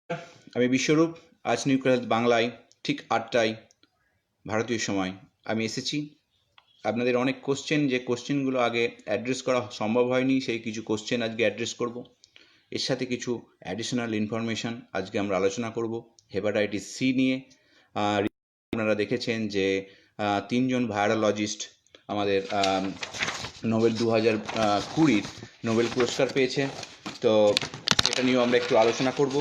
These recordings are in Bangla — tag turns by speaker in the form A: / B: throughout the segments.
A: আমি বিশ্বরূপ। আজ নিউক্লিয়ার হেলথ বাংলায় ঠিক 8টায় ভারতীয় সময় আমি এসেছি। আপনাদের অনেক কোশ্চেন, যে কোশ্চেনগুলো আগে অ্যাড্রেস করা সম্ভব হয়নি, সেই কিছু কোশ্চেন আজকে অ্যাড্রেস করব। এর সাথে কিছু অ্যাডিশনাল ইনফরমেশান আজকে আমরা আলোচনা করব হেপাটাইটিস সি নিয়ে। আপনারা দেখেছেন যে 3জন ভাইরোলজিস্ট আমাদের নোবেল 2020 নোবেল পুরস্কার পেয়েছে। তো এটা নিয়েও আমরা একটু আলোচনা করব।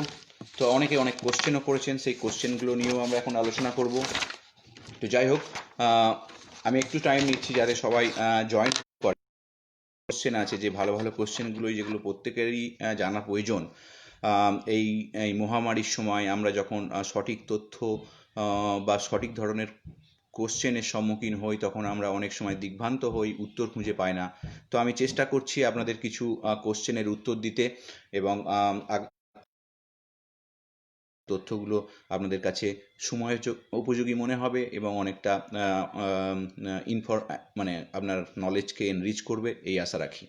A: তো অনেকে অনেক কোশ্চেনও করেছেন, সেই কোশ্চেনগুলো নিয়েও আমরা এখন আলোচনা করব। তো যাই হোক, আমি একটু টাইম নিচ্ছি যাতে সবাই জয়েন করে। কোশ্চেন আছে যে ভালো ভালো কোশ্চেনগুলোই, যেগুলো প্রত্যেকেরই জানা প্রয়োজন। এই মহামারীর সময় আমরা যখন সঠিক তথ্য বা সঠিক ধরনের কোশ্চেনের সম্মুখীন হই, তখন আমরা অনেক সময় দিগ্ভ্রান্ত হই, উত্তর খুঁজে পাই না। তো আমি চেষ্টা করছি আপনাদের কিছু কোশ্চেনের উত্তর দিতে, এবং তথ্যগুলো আপনাদের কাছে সময় উপযোগী মনে হবে এবং অনেকটা মানে আপনার নলেজকে এনরিচ করবে, এই আশা রাখি।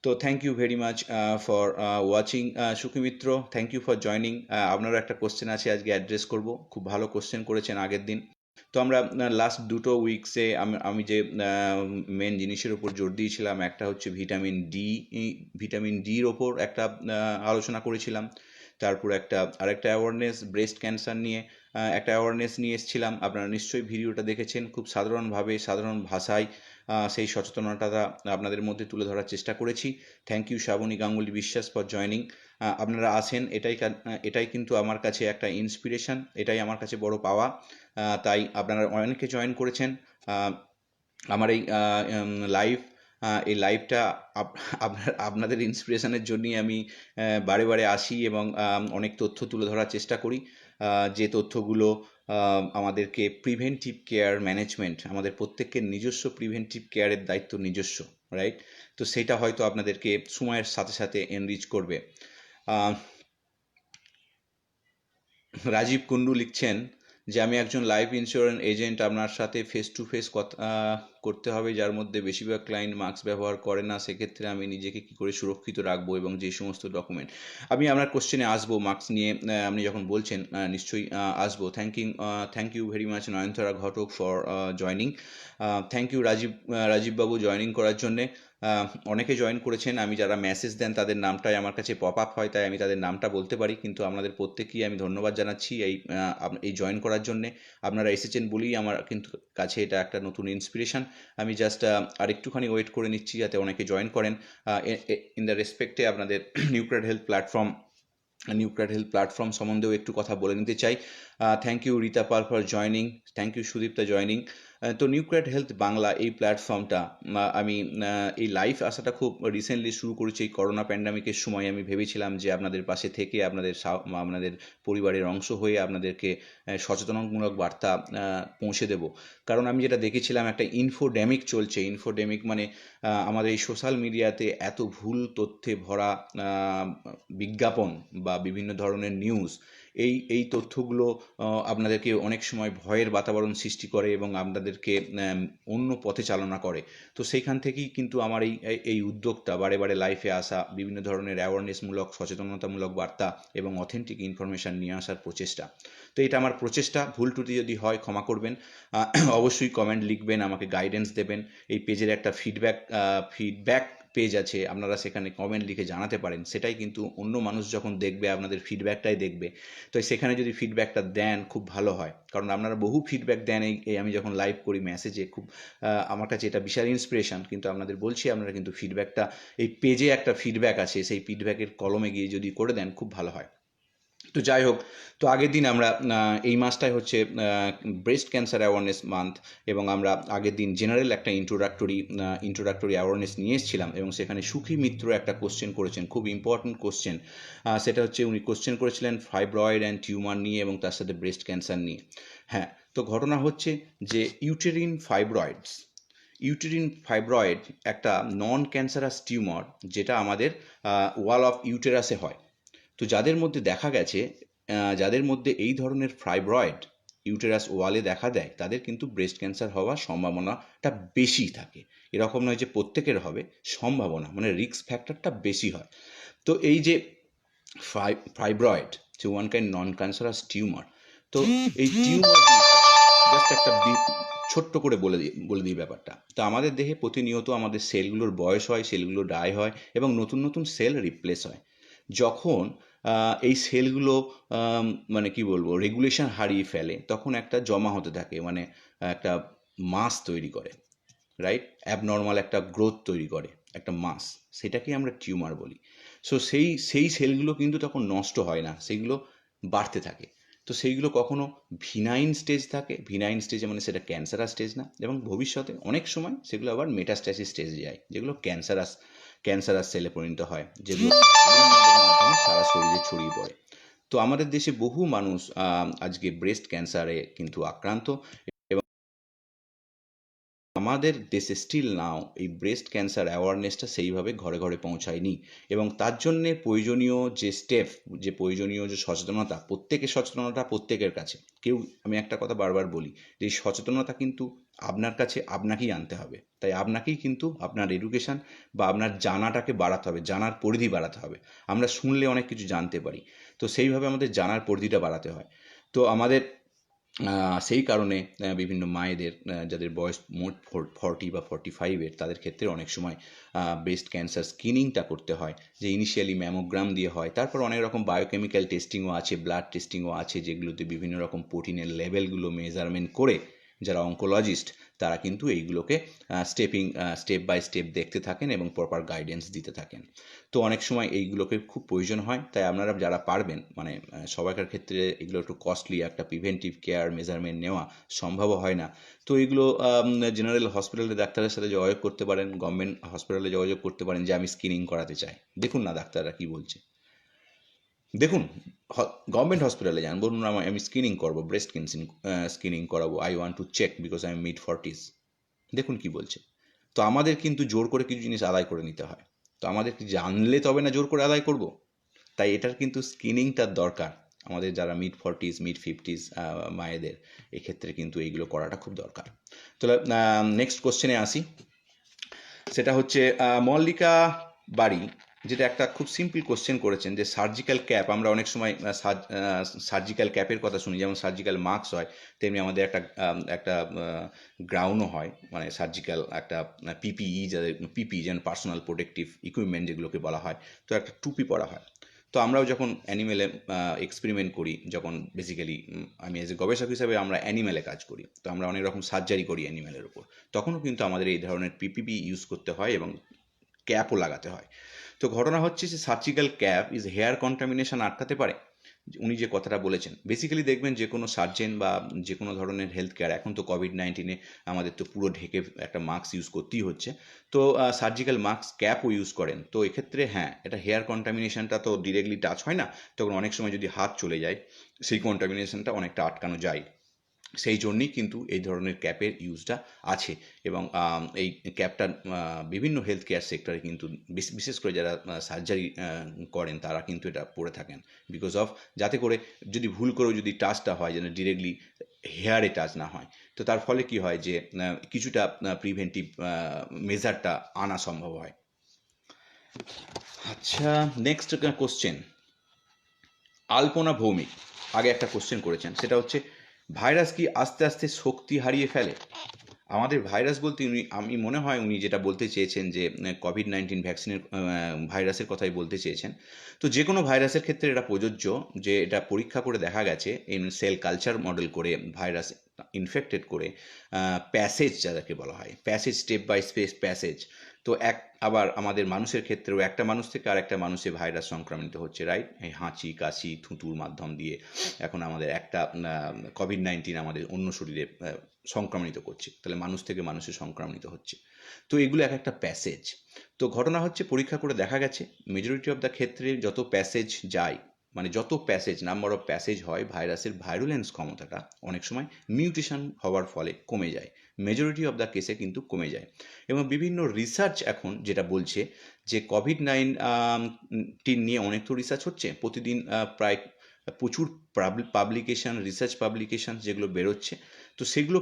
A: তো thank you very much for watching. Sukhimitra, thank you for joining. আপনারও একটা কোশ্চেন আছে, আজকে অ্যাড্রেস করব। খুব ভালো কোশ্চেন করেছেন আগের দিন। তো আমরা লাস্ট 2 উইকসে আমি যে মেন জিনিসের উপর জোর দিয়েছিলাম, একটা হচ্ছে ভিটামিন ডির ওপর একটা আলোচনা করেছিলাম। তারপর আরেকটা অ্যাওয়ারনেস, ব্রেস্ট ক্যান্সার নিয়ে একটা অ্যাওয়ারনেস নিয়ে এসেছিলাম। আপনারা নিশ্চয়ই ভিডিওটা দেখেছেন। খুব সাধারণভাবে, সাধারণ ভাষায় সেই সচেতনতাটা আপনাদের মধ্যে তুলে ধরার চেষ্টা করেছি। থ্যাংক ইউ শ্রাবণী গাঙ্গুলি বিশ্বাস ফর জয়নিং। আপনারা আসেন, এটাই কিন্তু আমার কাছে একটা ইন্সপিরেশন, এটাই আমার কাছে বড় পাওয়া। তাই আপনারা অনেকে জয়েন করেছেন আমার এই এই লাইভটা। আপনাদের ইন্সপিরেশনের জন্যই আমি বারে বারে আসি এবং অনেক তথ্য তুলে ধরার চেষ্টা করি, যে তথ্যগুলো আমাদেরকে প্রিভেন্টিভ কেয়ার ম্যানেজমেন্ট, আমাদের প্রত্যেকের নিজস্ব প্রিভেন্টিভ কেয়ারের দায়িত্ব নিজস্ব, রাইট? তো সেটা হয়তো আপনাদেরকে সময়ের সাথে সাথে এনরিচ করবে। রাজীব কুন্ডু লিখছেন যে আমি একজন লাইফ ইন্স্যুরেন্স এজেন্ট, আপনার সাথে ফেস টু ফেস কথা করতে হবে, যার মধ্যে বেশিরভাগ ক্লায়েন্ট মাস্ক ব্যবহার করে না। সেক্ষেত্রে আমি নিজেকে কী করে সুরক্ষিত রাখবো এবং যে সমস্ত ডকুমেন্ট। আমি আপনার কোশ্চেনে আসবো, মাস্ক নিয়ে আপনি যখন বলছেন নিশ্চয়ই আসবো। Thank you very much Nayantara Ghatak for joining. Thank you রাজীববাবু জয়নিং করার জন্যে। অনেকে জয়েন করেছেন, আমি যারা মেসেজ দেন তাদের নামটাই আমার কাছে পপ আপ হয়, তাই আমি তাদের নামটা বলতে পারি, কিন্তু আপনাদের প্রত্যেককেই আমি ধন্যবাদ জানাচ্ছি এই জয়েন করার জন্যে। আপনারা এসেছেন বলেই আমার কিন্তু কাছে এটা একটা নতুন ইন্সপিরেশন। আমি জাস্ট আর একটুখানি ওয়েট করে নিচ্ছি যাতে অনেকে জয়েন করেন। ইন দ্য রেসপেক্টে আপনাদের নিউক্লিয়ার হেলথ প্ল্যাটফর্ম সম্বন্ধেও একটু কথা বলে নিতে চাই। Thank you Rita Pal for joining, thank you Sudipta joining. তো নিউক্লিয়ার হেলথ বাংলা এই প্ল্যাটফর্মটা আমি এই লাইভ আসাটা খুব রিসেন্টলি শুরু করেছি। এই করোনা প্যান্ডামিকের সময় আমি ভেবেছিলাম যে আপনাদের পাশে থেকে, আপনাদের পরিবারের অংশ হয়ে আপনাদেরকে সচেতনমূলক বার্তা পৌঁছে দেব। কারণ আমি যেটা দেখেছিলাম, একটা ইনফোডেমিক চলছে। ইনফোডেমিক মানে আমাদের এই সোশ্যাল মিডিয়াতে এত ভুল তথ্যে ভরা বিজ্ঞাপন বা বিভিন্ন ধরনের নিউজ, এই তথ্যগুলো আপনাদেরকে অনেক সময় ভয়ের বাতাবরণ সৃষ্টি করে এবং আপনাদেরকে অন্য পথে চালনা করে। তো সেইখান থেকেই কিন্তু আমার এই উদ্যোগটা, বারে বারে লাইফে আসা, বিভিন্ন ধরনের অ্যাওয়ারনেসমূলক, সচেতনতামূলক বার্তা এবং অথেন্টিক ইনফরমেশান নিয়ে আসার প্রচেষ্টা। তো এটা আমার প্রচেষ্টা। ভুল ত্রুটি যদি হয় ক্ষমা করবেন। অবশ্যই কমেন্ট লিখবেন, আমাকে গাইডেন্স দেবেন। এই পেজের একটা ফিডব্যাক পেজ আছে, আপনারা সেখানে কমেন্ট লিখে জানাতে পারেন। সেটাই কিন্তু অন্য মানুষ যখন দেখবে, আপনাদের ফিডব্যাকটাই দেখবে। তো সেখানে যদি ফিডব্যাকটা দেন খুব ভালো হয়, কারণ আপনারা বহু ফিডব্যাক দেন। এই আমি যখন লাইভ করি মেসেজে, খুব আমার কাছে এটা বিশাল ইন্সপিরেশন। কিন্তু আপনাদের বলছি, আপনারা কিন্তু ফিডব্যাকটা, এই পেজে একটা ফিডব্যাক আছে, সেই ফিডব্যাকের কলমে গিয়ে যদি করে দেন খুব ভালো হয়। তো যাই হোক, তো আগের দিন আমরা এই মাসটাই হচ্ছে ব্রেস্ট ক্যান্সার অ্যাওয়ারনেস মান্থ, এবং আমরা আগের দিন জেনারেল একটা ইন্ট্রোডাক্টরি অ্যাওয়ারনেস নিয়ে এসেছিলাম, এবং সেখানে সুখী মিত্র একটা কোশ্চেন করেছেন, খুব ইম্পর্টেন্ট কোশ্চেন। সেটা হচ্ছে উনি কোশ্চেন করেছিলেন ফাইব্রয়েড অ্যান্ড টিউমার নিয়ে এবং তার সাথে ব্রেস্ট ক্যান্সার নিয়ে। হ্যাঁ, তো ঘটনা হচ্ছে যে ইউটেরিন ফাইব্রয়েড একটা নন ক্যান্সারাস টিউমার, যেটা আমাদের ওয়াল অফ ইউটেরাসে হয়। তো যাদের মধ্যে দেখা গেছে, যাদের মধ্যে এই ধরনের ফাইব্রয়েড ইউটেরাস ওয়ালে দেখা দেয়, তাদের কিন্তু ব্রেস্ট ক্যান্সার হওয়ার সম্ভাবনাটা বেশি থাকে। এরকম নয় যে প্রত্যেকের হবে, সম্ভাবনা মানে রিস্ক ফ্যাক্টরটা বেশি হয়। তো এই যে ফাইব্রয়েড, ওয়ান কাইন্ড নন ক্যান্সারাস টিউমার। তো এই টিউমার জাস্ট একটা ছোট্ট করে বলে দিই ব্যাপারটা। তো আমাদের দেহে প্রতিনিয়ত আমাদের সেলগুলোর বয়স হয়, সেলগুলো ডাই হয় এবং নতুন নতুন সেল রিপ্লেস হয়। যখন এই সেলগুলো মানে কি বলবো রেগুলেশন হারিয়ে ফেলে, তখন একটা জমা হতে থাকে, মানে একটা মাস তৈরি করে, রাইট? অ্যাবনর্মাল একটা গ্রোথ তৈরি করে, একটা মাস, সেটাকেই আমরা টিউমার বলি। সো সেই সেলগুলো কিন্তু তখন নষ্ট হয় না, সেগুলো বাড়তে থাকে। তো সেইগুলো কখনো ভিনাইন স্টেজ থাকে, ভিনাইন স্টেজে মানে সেটা ক্যান্সারাস স্টেজ না, এবং ভবিষ্যতে অনেক সময় সেগুলো আবার মেটাস্ট্যাসিস স্টেজে যায়, যেগুলো ক্যান্সারাস সেলে পরিণত হয়, যেগুলো মাধ্যমে সারা শরীরে ছড়িয়ে পড়ে। তো আমাদের দেশে বহু মানুষ আজকে ব্রেস্ট ক্যান্সারে কিন্তু আক্রান্ত। আমাদের দেশে স্টিল নাও এই ব্রেস্ট ক্যান্সার অ্যাওয়ারনেসটা সেইভাবে ঘরে ঘরে পৌঁছায়নি, এবং তার জন্যে প্রয়োজনীয় যে স্টেপ, যে প্রয়োজনীয় যে সচেতনতা, প্রত্যেকের কাছে। আমি একটা কথা বারবার বলি, যে এই সচেতনতা কিন্তু আপনার কাছে আপনাকেই আনতে হবে। তাই আপনাকেই কিন্তু আপনার এডুকেশান বা আপনার জানাটাকে বাড়াতে হবে, জানার পরিধি বাড়াতে হবে। আমরা শুনলে অনেক কিছু জানতে পারি, তো সেইভাবে আমাদের জানার পরিধিটা বাড়াতে হয়। তো আমাদের সেই কারণে বিভিন্ন মায়েদের যাদের বয়স মোট 40 বা 45-এর, তাদের ক্ষেত্রে অনেক সময় ব্রেস্ট ক্যান্সার স্ক্রিনিংটা করতে হয়, যে ইনিশিয়ালি ম্যামোগ্রাম দিয়ে হয়, তারপর অনেক রকম বায়োকেমিক্যাল টেস্টিংও আছে, ব্লাড টেস্টিংও আছে, যেগুলোতে বিভিন্ন রকম প্রোটিনের লেভেলগুলো মেজারমেন্ট করে যারা অঙ্কোলজিস্ট তারা কিন্তু এইগুলোকে স্টেপ বাই স্টেপ দেখতে থাকেন এবং প্রপার গাইডেন্স দিতে থাকেন। তো অনেক সময় এইগুলোকে খুব প্রয়োজন হয়, তাই আপনারা যারা পারবেন, মানে সবাইকার ক্ষেত্রে এগুলো একটু কস্টলি, একটা প্রিভেন্টিভ কেয়ার মেজারমেন্ট নেওয়া সম্ভব হয় না। তো এগুলো জেনারেল হসপিটালে ডাক্তারের সাথে যোগাযোগ করতে পারেন, গভর্নমেন্ট হসপিটালে যোগাযোগ করতে পারেন, যে আমি স্ক্রিনিং করাতে চাই, দেখুন না ডাক্তাররা কী বলছে। দেখুন, গভর্নমেন্ট হসপিটালে যান, বলুন আমি স্ক্রিনিং করবো, ব্রেস্ট স্ক্রিনিং করাবো, I want to check because I am মিড-40s, দেখুন কি বলছে। তো আমাদের কিন্তু জোর করে কিছু জিনিস আদায় করে নিতে হয়, তো আমাদের কি জানলে তবে না জোর করে আদায় করব। তাই এটার কিন্তু স্ক্রিনিংটার দরকার, আমাদের যারা মিড-40s মিড-50s মায়েদের, এক্ষেত্রে কিন্তু এইগুলো করাটা খুব দরকার। তাহলে নেক্সট কোশ্চেনে আসি, সেটা হচ্ছে মল্লিকা বাড়ি, যেটা একটা খুব সিম্পল কোশ্চেন করেছেন, যে সার্জিক্যাল ক্যাপ, আমরা অনেক সময় সার্জিক্যাল ক্যাপের কথা শুনি, যেমন সার্জিক্যাল মাস্ক হয়, তেমনি আমাদের একটা গ্রাউনও হয়, মানে সার্জিক্যাল একটা পিপিই, যাদের পিপিই যেমন পার্সোনাল প্রোটেক্টিভ ইকুইপমেন্ট যেগুলোকে বলা হয়, তো একটা টুপি পরা হয়। তো আমরাও যখন অ্যানিমেলে এক্সপেরিমেন্ট করি, যখন বেসিক্যালি আমি এজ এ গবেষক হিসাবে আমরা অ্যানিমেলে কাজ করি, তো আমরা অনেক রকম সার্জারি করি অ্যানিমেলের উপর, তখনও কিন্তু আমাদের এই ধরনের পিপিপি ইউজ করতে হয় এবং ক্যাপও লাগাতে হয়। তো ঘটনা হচ্ছে যে surgical cap is here contamination আটকাতে পারে, উনি যে কথাটা বলেছেন। বেসিক্যালি দেখবেন যে কোনো সার্জেন বা যে কোনো ধরনের হেলথ কেয়ার, এখন তো কোভিড-19-এ আমাদের তো পুরো ঢেকে একটা মাস্ক ইউজ করতেই হচ্ছে, তো সার্জিক্যাল মাস্ক ক্যাপও ইউজ করেন। তো এক্ষেত্রে হ্যাঁ, এটা হেয়ার কন্টামিনেশনটা তো ডিরেক্টলি টাচ হয় না, তখন অনেক সময় যদি হাত চলে যায়, সেই কন্টামিনেশনটা অনেকটা আটকানো যায়। সেই জন্যই কিন্তু এই ধরনের ক্যাপের ইউজটা আছে, এবং এই ক্যাপটা বিভিন্ন হেলথ কেয়ার সেক্টরে কিন্তু বিশেষ করে যারা সার্জারি করেন তারা কিন্তু এটা পরে থাকেন, বিকজ অফ, যাতে করে যদি ভুল করেও যদি টাচটা হয়, যেন ডিরেক্টলি হেয়ারে টাচ না হয়, তো তার ফলে কি হয় যে কিছুটা প্রিভেন্টিভ মেজারটা আনা সম্ভব হয়। আচ্ছা, নেক্সট কোশ্চেন, আলপনা ভৌমিক আগে একটা কোশ্চেন করেছেন, সেটা হচ্ছে ভাইরাস কি আস্তে আস্তে শক্তি হারিয়ে ফেলে? আমাদের ভাইরাস বলতে আমি মনে হয় উনি যেটা বলতে চেয়েছেন, যে কোভিড-19 ভ্যাকসিনের ভাইরাসের কথাই বলতে চেয়েছেন। তো যে কোনো ভাইরাসের ক্ষেত্রে এটা প্রযোজ্য, যে এটা পরীক্ষা করে দেখা গেছে, সেল কালচার মডেল করে ভাইরাস ইনফেক্টেড করে প্যাসেজ যাদেরকে বলা হয়, passage, step by space passage. তো আবার আমাদের মানুষের ক্ষেত্রেও একটা মানুষ থেকে আরেকটা মানুষে ভাইরাস সংক্রামিত হচ্ছে, রাইট? এই হাঁচি, কাশি, থুতুর মাধ্যম দিয়ে এখন আমাদের একটা কোভিড-19 আমাদের অন্য শরীরে সংক্রামিত করছে, তাহলে মানুষ থেকে মানুষে সংক্রামিত হচ্ছে। তো এগুলো এক একটা প্যাসেজ। তো ঘটনা হচ্ছে, পরীক্ষা করে দেখা গেছে মেজরিটি অফ দ্য ক্ষেত্রে যত প্যাসেজ যায়, মানে যত প্যাসেজ, নাম্বার অফ প্যাসেজ হয়, ভাইরাসের ভাইরুলেন্স ক্ষমতাটা অনেক সময় মিউটেশন হওয়ার ফলে কমে যায়, মেজরিটি অফ দ্য কেসে কিন্তু কমে যায়। এবং বিভিন্ন রিসার্চ এখন যেটা বলছে, যে কোভিড-19 নিয়ে অনেক তো রিসার্চ হচ্ছে প্রতিদিন, প্রায় প্রচুর পাবলিকেশন, রিসার্চ পাবলিকেশন যেগুলো বেরোচ্ছে, তো সেগুলো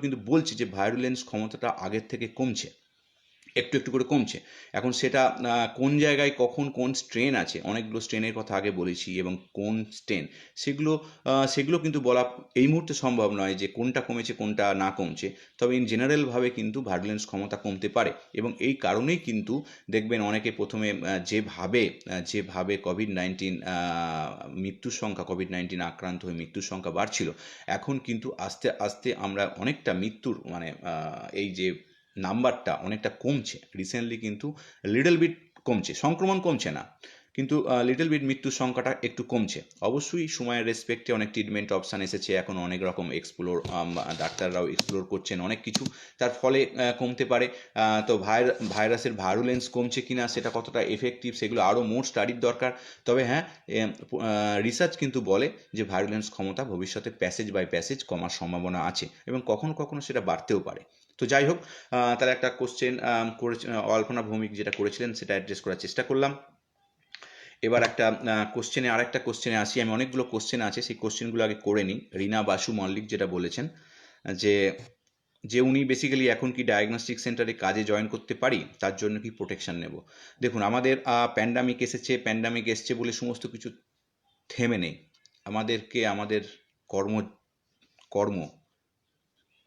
A: কিন্তু বলছে যে ভাইরুলেন্স ক্ষমতাটা আগের থেকে কমছে। একটু একটু করে কমছে। এখন সেটা কোন জায়গায় কখন কোন স্ট্রেন আছে, অনেকগুলো স্ট্রেনের কথা আগে বলেছি, এবং কোন স্ট্রেন সেগুলো কিন্তু বলা এই মুহূর্তে সম্ভব নয় যে কোনটা কমেছে কোনটা না কমছে। তবে ইন জেনারেলভাবে কিন্তু ভায়োলেন্স ক্ষমতা কমতে পারে, এবং এই কারণেই কিন্তু দেখবেন অনেকে প্রথমে যেভাবে কোভিড-19 মৃত্যুর সংখ্যা, কোভিড-19 আক্রান্ত হয়ে মৃত্যুর সংখ্যা বাড়ছিল, এখন কিন্তু আস্তে আস্তে আমরা অনেকটা মৃত্যুর মানে এই যে নাম্বারটা অনেকটা কমছে রিসেন্টলি, কিন্তু লিটল বিট কমছে, সংক্রমণ কমছে না, কিন্তু লিটল বিট মৃত্যুর সংখ্যাটা একটু কমছে। অবশ্যই সময়ের রেসপেক্টে অনেক ট্রিটমেন্ট অপশান এসেছে, এখন অনেক রকম ডাক্তাররাও এক্সপ্লোর করছেন অনেক কিছু, তার ফলে কমতে পারে। তো ভাইরাসের ভায়োলেন্স কমছে কিনা, সেটা কতটা এফেক্টিভ, সেগুলো আরও মোর স্টাডির দরকার। তবে হ্যাঁ, রিসার্চ কিন্তু বলে যে ভায়োলেন্স ক্ষমতা ভবিষ্যতে প্যাসেজ বাই প্যাসেজ কমার সম্ভাবনা আছে, এবং কখনো কখনো সেটা বাড়তেও পারে। তো যাই হোক, তাহলে একটা কোশ্চেন করেছে অল্পনা ভৌমিক যেটা করেছিলেন সেটা অ্যাড্রেস করার চেষ্টা করলাম। এবার আরেকটা কোশ্চেনে আসি। আমি অনেকগুলো কোশ্চেন আছে, সেই কোশ্চেনগুলো আগে করে নিই। রীনা বাসু মল্লিক যেটা বলেছেন যে যে উনি বেসিক্যালি এখন কি ডায়াগনস্টিক সেন্টারে কাজে জয়েন করতে পারি, তার জন্য কি প্রোটেকশন নেব। দেখুন, আমাদের প্যান্ডামিক এসছে বলে সমস্ত কিছু থেমে নেই। আমাদেরকে আমাদের কর্ম কর্ম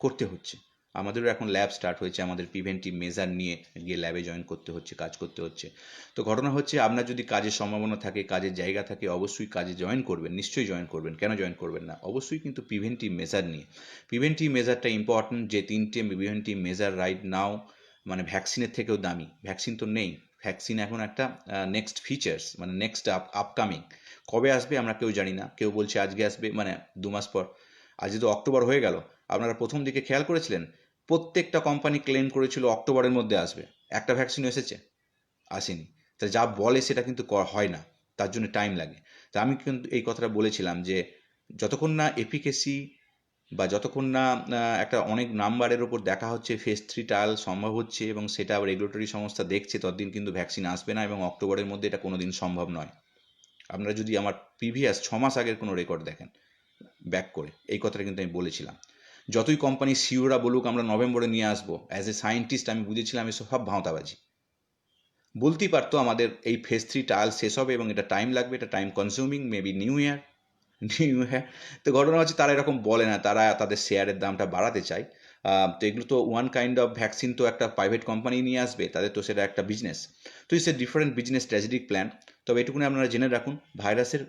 A: করতে হচ্ছে। আমাদেরও এখন ল্যাব স্টার্ট হয়েছে, আমাদের প্রিভেন্টিভ মেজার নিয়ে গিয়ে ল্যাবে জয়েন করতে হচ্ছে, কাজ করতে হচ্ছে। তো ঘটনা হচ্ছে, আপনার যদি কাজের সম্ভাবনা থাকে, কাজের জায়গা থাকে, অবশ্যই কাজে জয়েন করবেন, নিশ্চয়ই জয়েন করবেন। কেন জয়েন করবেন না? অবশ্যই, কিন্তু প্রিভেন্টিভ মেজার নিয়ে। প্রিভেন্টিভ মেজারটা ইম্পর্টেন্ট। যে 3টে প্রিভেন্টিভ মেজার রাইট নাও মানে ভ্যাকসিনের থেকেও দামি। ভ্যাকসিন তো নেই, ভ্যাকসিন এখন একটা নেক্সট ফিচার্স, মানে নেক্সট আপকামিং। কবে আসবে আমরা কেউ জানি না। কেউ বলছে আজকে আসবে, মানে 2 মাস পর। আজকে তো অক্টোবর হয়ে গেল। আপনারা প্রথম দিকে খেয়াল করেছিলেন, প্রত্যেকটা কোম্পানি ক্লেম করেছিল অক্টোবরের মধ্যে আসবে। একটা ভ্যাকসিন এসেছে? আসেনি। তা যা বলে সেটা কিন্তু হয় না, তার জন্য টাইম লাগে। তা আমি কিন্তু এই কথাটা বলেছিলাম যে যতক্ষণ না এফিকেসি বা যতক্ষণ না একটা অনেক নাম্বারের ওপর দেখা হচ্ছে, ফেজ 3 ট্রায়াল সম্ভব হচ্ছে এবং সেটা রেগুলেটরি সংস্থা দেখছে, ততদিন কিন্তু ভ্যাকসিন আসবে না, এবং অক্টোবরের মধ্যে এটা কোনোদিন সম্ভব নয়। আপনারা যদি আমার প্রিভিয়াস 6 মাস আগের কোনো রেকর্ড দেখেন ব্যাক করে, এই কথাটা কিন্তু আমি বলেছিলাম। যতই কোম্পানি সিওরা বলুক আমরা নভেম্বরে নিয়ে আসবো, অ্যাজ এ সায়েন্টিস্ট আমি বুঝেছিলাম এসব সব ভাঁওতাবাজি। বলতেই পারতো আমাদের এই ফেজ 3 ট্রায়াল শেষ হবে এবং এটা টাইম লাগবে, এটা time consuming, maybe new year. তো ঘটনা হচ্ছে তারা এরকম বলে না, তারা তাদের শেয়ারের দামটা বাড়াতে চায়। তো এগুলো তো ওয়ান কাইন্ড অফ ভ্যাকসিন, তো একটা প্রাইভেট কোম্পানি নিয়ে আসবে, তাদের তো সেটা একটা বিজনেস। তো it's a different business strategic plan. তবে এটুকুনি আপনারা জেনে রাখুন, ভাইরাসের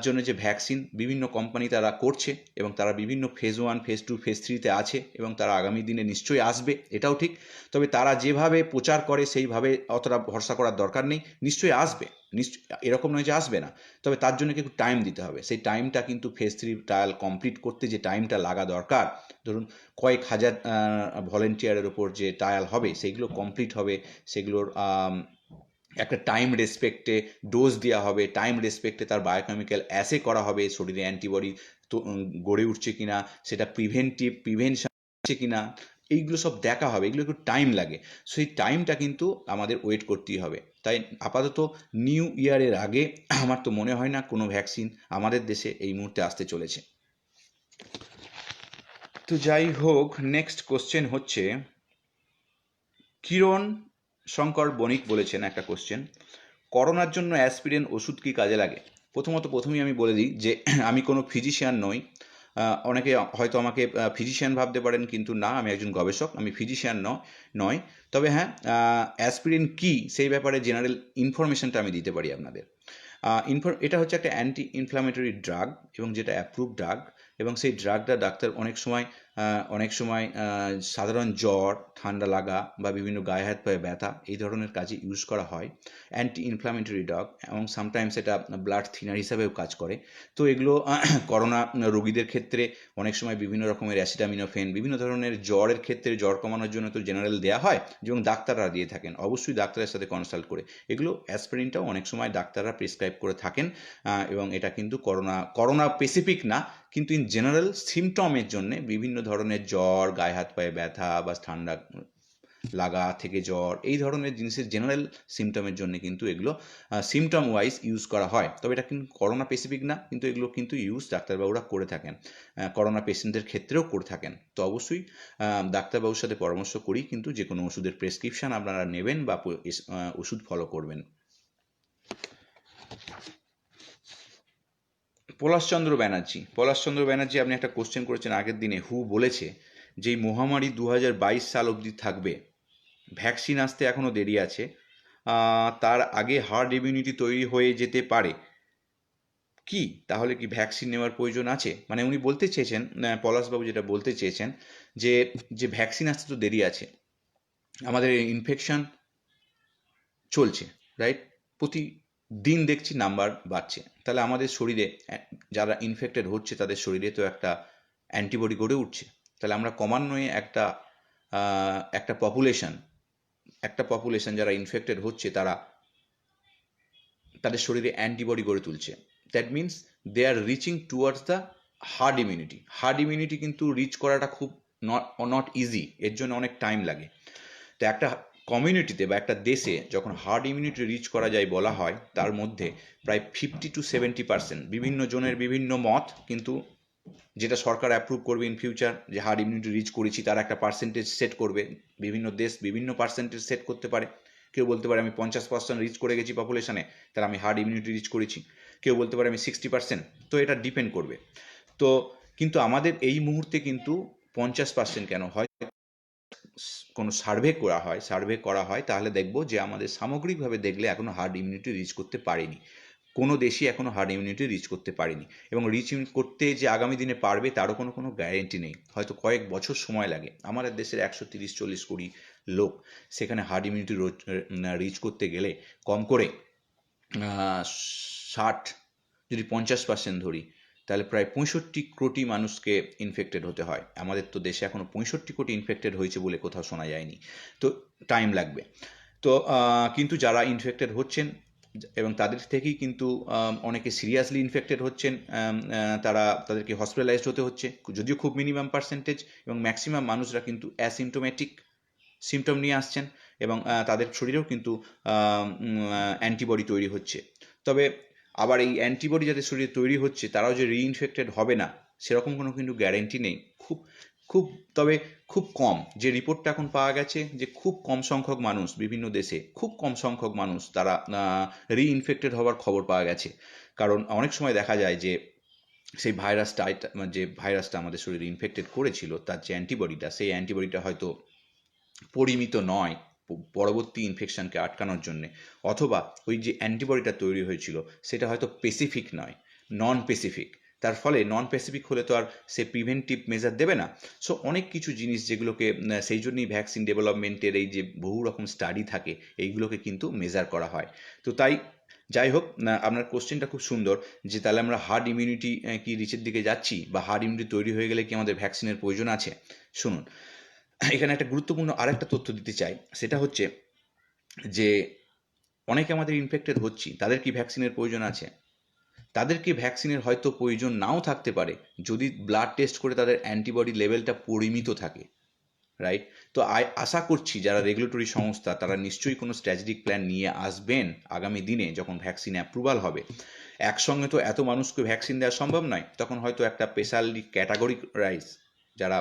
A: জন্য যে ভ্যাকসিন বিভিন্ন কোম্পানি তারা করছে, এবং তারা বিভিন্ন ফেজ 1, ফেজ 2, ফেজ 3-তে আছে, এবং তারা আগামী দিনে নিশ্চয়ই আসবে, এটাও ঠিক। তবে তারা যেভাবে প্রচার করে সেইভাবে অতটা ভরসা করার দরকার নেই। নিশ্চয়ই আসবে, এরকম নয় যে আসবে না। তবে তার জন্য একটু টাইম দিতে হবে। সেই টাইমটা কিন্তু ফেজ 3 ট্রায়াল কমপ্লিট করতে যে টাইমটা লাগা দরকার, ধরুন কয়েক হাজার ভলেন্টিয়ারের ওপর যে ট্রায়াল হবে, সেইগুলো কমপ্লিট হবে, সেগুলোর একটা টাইম রেসপেক্টে ডোজ দেওয়া হবে, টাইম রেসপেক্টে তার বায়োকেমিক্যাল অ্যাসে করা হবে, শরীরে অ্যান্টিবডি তো গড়ে উঠছে কিনা, সেটা প্রিভেনশন হচ্ছে কিনা, এইগুলো সব দেখা হবে। এগুলো একটু টাইম লাগে, সেই টাইমটা কিন্তু আমাদের ওয়েট করতেই হবে। তাই আপাতত নিউ ইয়ারের আগে আমার তো মনে হয় না কোনো ভ্যাকসিন আমাদের দেশে এই মুহূর্তে আসতে চলেছে। তো যাই হোক, নেক্সট কোশ্চেন হচ্ছে কিরণ শঙ্কর বণিক বলেছেন একটা কোশ্চেন, করোনার জন্য অ্যাসপিরিন ওষুধ কি কাজে লাগে? প্রথমেই আমি বলে দিই যে আমি কোনো ফিজিশিয়ান নই। অনেকে হয়তো আমাকে ফিজিশিয়ান ভাবতে পারেন, কিন্তু না, আমি একজন গবেষক, আমি ফিজিশিয়ান নয়। তবে হ্যাঁ, অ্যাসপিরিন কি সেই ব্যাপারে জেনারেল ইনফরমেশনটা আমি দিতে পারি আপনাদের। এটা হচ্ছে একটা অ্যান্টি ইনফ্ল্যামেটরি ড্রাগ, এবং যেটা অ্যাপ্রুভ ড্রাগ, এবং সেই ড্রাগটা ডাক্তার অনেক সময় সাধারণ জ্বর, ঠান্ডা লাগা বা বিভিন্ন গায়ে হাত পায়ে ব্যথা, এই ধরনের কাজে ইউজ করা হয় অ্যান্টি ইনফ্ল্যামেটরি ড্রাগ, এবং সামটাইমস এটা ব্লাড থিনার হিসাবেও কাজ করে। তো এগুলো করোনা রোগীদের ক্ষেত্রে অনেক সময় বিভিন্ন রকমের অ্যাসিটামিনোফেন, বিভিন্ন ধরনের জ্বরের ক্ষেত্রে জ্বর কমানোর জন্য তো জেনারেল দেওয়া হয়, এবং ডাক্তাররা দিয়ে থাকেন, অবশ্যই ডাক্তারের সাথে কনসাল্ট করে। এগুলো অ্যাসপিরিনটাও অনেক সময় ডাক্তাররা প্রেসক্রাইব করে থাকেন, এবং এটা কিন্তু করোনা স্পেসিফিক না, কিন্তু ইন জেনারেল সিমটমের জন্য বিভিন্ন ধরনের জ্বর, গায়ে হাত পায়ে ব্যথা বা ঠান্ডা লাগা থেকে জ্বর, এই ধরনের জিনিসের জেনারেল সিমটমের জন্য কিন্তু এগুলো সিমটম ওয়াইজ ইউজ করা হয়। তবে এটা কিন্তু করোনা স্পেসিফিক না, কিন্তু এগুলো কিন্তু ইউজ ডাক্তারবাবুরা করে থাকেন, করোনা পেশেন্টদের ক্ষেত্রেও করে থাকেন। তো অবশ্যই ডাক্তারবাবুর সাথে পরামর্শ করেই কিন্তু যে কোনো ওষুধের প্রেসক্রিপশন আপনারা নেবেন বা ওষুধ ফলো করবেন। পলাশচন্দ্র ব্যানার্জি আপনি একটা কোশ্চেন করেছেন আগের দিনে, হু বলেছে যে এই মহামারী 2022 সাল অবধি থাকবে, ভ্যাকসিন আসতে এখনও দেরি আছে, তার আগে হার্ড ইমিউনিটি তৈরি হয়ে যেতে পারে। কি তাহলে কি ভ্যাকসিন নেওয়ার প্রয়োজন আছে? মানে উনি বলতে চেয়েছেন, পলাশবাবু যেটা বলতে চেয়েছেন যে যে ভ্যাকসিন আসতে তো দেরি আছে, আমাদের ইনফেকশন চলছে, রাইট? প্রতিদিন দেখছি নাম্বার বাড়ছে, তাহলে আমাদের শরীরে যারা ইনফেক্টেড হচ্ছে তাদের শরীরে তো একটা অ্যান্টিবডি গড়ে উঠছে। তাহলে আমরা ক্রমান্বয়ে একটা পপুলেশন যারা ইনফেক্টেড হচ্ছে তাদের শরীরে অ্যান্টিবডি গড়ে তুলছে। That means they are reaching towards the herd immunity কিন্তু রিচ করাটা খুব নট ইজি, এর জন্য অনেক টাইম লাগে। তো একটা কমিউনিটিতে বা একটা দেশে যখন হার্ড ইমিউনিটি রিচ করা যায় বলা হয়, তার মধ্যে প্রায় 50 to 70%, বিভিন্ন জনের বিভিন্ন মত, কিন্তু যেটা সরকার অ্যাপ্রুভ করবে ইন ফিউচার যে হার্ড ইমিউনিটি রিচ করেছি তার একটা পার্সেন্টেজ সেট করবে। বিভিন্ন দেশ বিভিন্ন পার্সেন্টেজ সেট করতে পারে। কেউ বলতে পারে আমি 50% রিচ করে গেছি পপুলেশনে, তাহলে আমি হার্ড ইমিউনিটি রিচ করেছি। কেউ বলতে পারে আমি 60%। তো এটা ডিপেন্ড করবে। তো কিন্তু আমাদের এই মুহূর্তে কিন্তু 50% কেন হয়, কোনো সার্ভে করা হয় তাহলে দেখব যে আমাদের সামগ্রিকভাবে দেখলে এখনও হার্ড ইমিউনিটি রিচ করতে পারেনি, কোনো দেশই এখনও হার্ড ইমিউনিটি রিচ করতে পারেনি। এবং রিচ করতে যে আগামী দিনে পারবে তারও কোনো গ্যারেন্টি নেই, হয়তো কয়েক বছর সময় লাগে। আমাদের দেশের 130-40 কোটি লোক, সেখানে হার্ড ইমিউনিটি রিচ করতে গেলে কম করে 60, যদি 50% ধরি, তাহলে প্রায় 65 কোটি মানুষকে ইনফেক্টেড হতে হয়। আমাদের তো দেশে এখনও 65 কোটি ইনফেক্টেড হয়েছে বলে কোথাও শোনা যায়নি। তো টাইম লাগবে। তো কিন্তু যারা ইনফেক্টেড হচ্ছেন এবং তাদের থেকেই কিন্তু অনেকে সিরিয়াসলি ইনফেক্টেড হচ্ছেন, তাদেরকে হসপিটালাইজড হতে হচ্ছে, যদিও খুব মিনিমাম পার্সেন্টেজ, এবং ম্যাক্সিমাম মানুষরা কিন্তু অ্যাসিমটোমেটিক সিমটম নিয়ে আসছেন এবং তাদের শরীরেও কিন্তু অ্যান্টিবডি তৈরি হচ্ছে। তবে আবার এই অ্যান্টিবডি যাদের শরীরে তৈরি হচ্ছে তারাও যে রিইনফেক্টেড হবে না সেরকম কিন্তু গ্যারেন্টি নেই। তবে খুব কম, যে রিপোর্টটা এখন পাওয়া গেছে যে খুব কম সংখ্যক মানুষ, বিভিন্ন দেশে খুব কম সংখ্যক মানুষ তারা রিইনফেক্টেড হওয়ার খবর পাওয়া গেছে। কারণ অনেক সময় দেখা যায় যে সেই ভাইরাসটা আমাদের শরীরে ইনফেক্টেড করেছিল, তার যে অ্যান্টিবডিটা, সেই অ্যান্টিবডিটা হয়তো পরিমিত নয় পরবর্তী ইনফেকশনকে আটকানোর জন্যে, অথবা ওই যে অ্যান্টিবডিটা তৈরি হয়েছিল সেটা হয়তো স্পেসিফিক নয়, নন স্পেসিফিক। তার ফলে নন স্পেসিফিক হলে তো আর সে প্রিভেন্টিভ মেজার দেবে না। সো অনেক কিছু জিনিস যেগুলোকে, সেই জন্যই ভ্যাকসিন ডেভেলপমেন্টের এই যে বহু রকম স্টাডি থাকে, এইগুলোকে কিন্তু মেজার করা হয়। তো তাই যাই হোক, আপনার কোশ্চেনটা খুব সুন্দর যে তাহলে আমরা হার্ড ইমিউনিটি কি রিচের দিকে যাচ্ছি, বা হার্ড ইমিউনিটি তৈরি হয়ে গেলে কি আমাদের ভ্যাকসিনের প্রয়োজন আছে। শুনুন, এখানে একটা গুরুত্বপূর্ণ আরেকটা তথ্য দিতে চাই, সেটা হচ্ছে যে অনেকে আমাদের ইনফেক্টেড হচ্ছি, তাদের কি ভ্যাকসিনের প্রয়োজন আছে? তাদেরকে ভ্যাকসিনের হয়তো প্রয়োজন নাও থাকতে পারে যদি ব্লাড টেস্ট করে তাদের অ্যান্টিবডি লেভেলটা পরিমিত থাকে, রাইট? তো আশা করছি যারা রেগুলেটরি সংস্থা তারা নিশ্চয়ই কোনো স্ট্র্যাটেজিক প্ল্যান নিয়ে আসবেন আগামী দিনে, যখন ভ্যাকসিন অ্যাপ্রুভাল হবে। একসঙ্গে তো এত মানুষকে ভ্যাকসিন দেওয়া সম্ভব নয়, তখন হয়তো একটা স্পেশালি ক্যাটাগরিরাইজ, যারা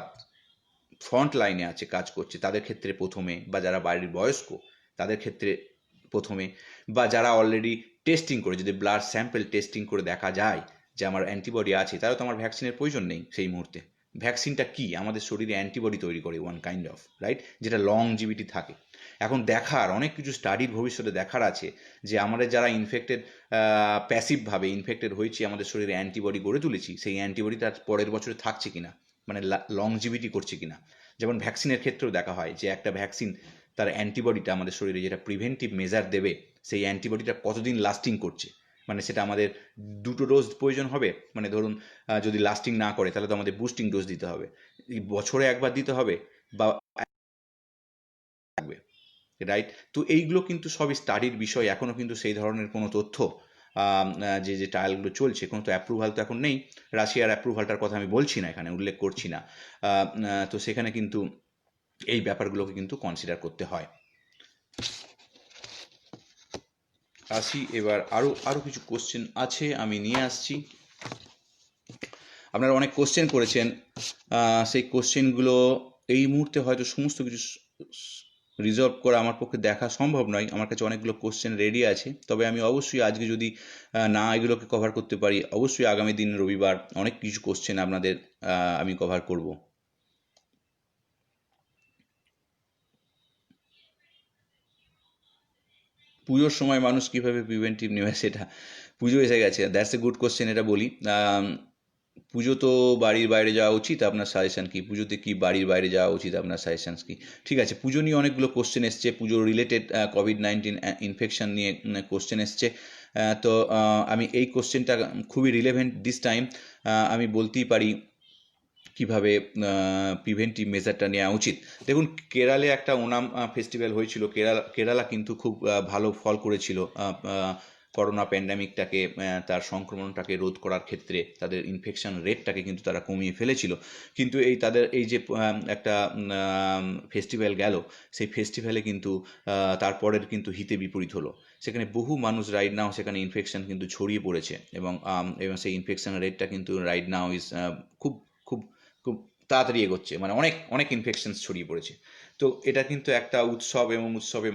A: ফ্রন্ট লাইনে আছে কাজ করছে তাদের ক্ষেত্রে প্রথমে, বা যারা বাড়ির বয়স্ক তাদের ক্ষেত্রে প্রথমে, বা যারা অলরেডি টেস্টিং করে, যদি ব্লাড স্যাম্পল টেস্টিং করে দেখা যায় যে আমার অ্যান্টিবডি আছে, তাহলে তো আমার ভ্যাকসিনের প্রয়োজন নেই সেই মুহূর্তে। ভ্যাকসিনটা কি, আমাদের শরীরে অ্যান্টিবডি তৈরি করে ওয়ান কাইন্ড অফ, রাইট, যেটা লংজিভিটি থাকে। এখন দেখার অনেক কিছু স্টাডির ভবিষ্যতে দেখার আছে যে আমাদের যারা ইনফেক্টেড, প্যাসিভভাবে ইনফেক্টেড হয়েছি, আমাদের শরীরে অ্যান্টিবডি গড়ে তুলেছি, সেই অ্যান্টিবডি তার পরের বছরে থাকছে কিনা, মানে লংজিভিটি করছে কিনা। যেমন ভ্যাকসিনের ক্ষেত্রেও দেখা হয় যে একটা ভ্যাকসিন তার অ্যান্টিবডিটা আমাদের শরীরে যেটা প্রিভেন্টিভ মেজার দেবে, সেই অ্যান্টিবডিটা কতদিন লাস্টিং করছে, মানে সেটা আমাদের 2টো ডোজ প্রয়োজন হবে, মানে ধরুন যদি লাস্টিং না করে তাহলে তো আমাদের বুস্টিং ডোজ দিতে হবে, বছরে একবার দিতে হবে, বা থাকবে, রাইট? তো এইগুলো কিন্তু সবই স্টাডির বিষয়, এখনও কিন্তু সেই ধরনের কোনো তথ্য, যে ট্রায়ালগুলো চলছে, কোনো তো অ্যাপ্রুভাল তো এখন নেই। রাশিয়ার অ্যাপ্রুভালটার কথা আমি বলছি না, এখানে উল্লেখ করছি না। তো সেখানে কিন্তু এই ব্যাপারগুলোকে কিন্তু কনসিডার করতে হয়। আসি এবার আরও কিছু কোশ্চেন আছে, আমি নিয়ে আসছি। আপনারা অনেক কোশ্চেন করেছেন, সেই কোশ্চেনগুলো এই মুহূর্তে হয়তো সমস্ত কিছু রিজলভ করা আমার পক্ষে দেখা সম্ভব নয়। আমার কাছে অনেকগুলো কোশ্চেন রেডি আছে, তবে আমি অবশ্যই আজকে যদি না এগুলোকে কভার করতে পারি, অবশ্যই আগামী দিন রবিবার অনেক কিছু কোশ্চেন আপনাদের আমি কভার করব। পুজোর সময় মানুষ কীভাবে প্রিভেন্টিভ নেবে, সেটা পুজো এসে গেছে, দ্যাটস এ গুড কোশ্চেন। এটা বলি, পুজো তো বাড়ির বাইরে যাওয়া উচিত, আপনার সাজেশন কি? পুজোতে কি বাড়ির বাইরে যাওয়া উচিত, আপনার সাজেশনস কি? ঠিক আছে, পুজো নিয়ে অনেকগুলো কোশ্চেন এসছে, পুজো রিলেটেড কোভিড-19 ইনফেকশন নিয়ে কোশ্চেন এসছে। তো আমি এই কোশ্চেনটা খুবই রিলেভেন্ট দিস টাইম। আমি বলতেই পারি কিভাবে প্রিভেন্টিভ মেজারটা নেওয়া উচিত। দেখুন, কেরালে একটা ওনাম ফেস্টিভ্যাল হয়েছিল, কেরালা কিন্তু খুব ভালো ফল করেছিল করোনা প্যান্ডামিকটাকে, তার সংক্রমণটাকে রোধ করার ক্ষেত্রে তাদের ইনফেকশন রেটটাকে কিন্তু তারা কমিয়ে ফেলেছিল। কিন্তু তাদের এই যে একটা ফেস্টিভ্যাল গেল, সেই ফেস্টিভ্যালে কিন্তু তারপরের কিন্তু হিতে বিপরীত হলো। সেখানে বহু মানুষ রাইট নাও সেখানে ইনফেকশন কিন্তু ছড়িয়ে পড়েছে, এবং সেই ইনফেকশন রেটটা কিন্তু রাইট নাও ইজ খুব খুব খুব তাড়াতাড়ি এগোচ্ছে, মানে অনেক অনেক ইনফেকশনস ছড়িয়ে পড়েছে। তো এটা কিন্তু একটা উৎসব, এবং উৎসবে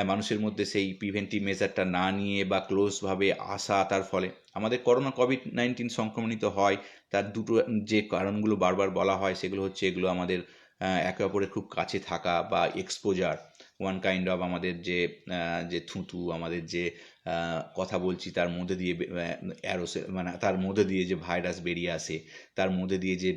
A: মানুষের মধ্যে সেই প্রিভেন্টিভ মেজারটা না নিয়ে বা ক্লোজভাবে আসা, তার ফলে আমাদের কোভিড-19 সংক্রমণিত হয়। তার দুটো যে কারণগুলো বারবার বলা হয়, সেগুলো হচ্ছে এগুলো আমাদের একে অপরের খুব কাছে থাকা বা এক্সপোজার, ওয়ান কাইন্ড অফ আমাদের যে থুতু, আমাদের যে কথা বলছি তার মধ্যে দিয়ে অ্যারোসেল, মানে তার মধ্যে দিয়ে যে ভাইরাস বেরিয়ে আসে, তার মধ্যে দিয়ে যে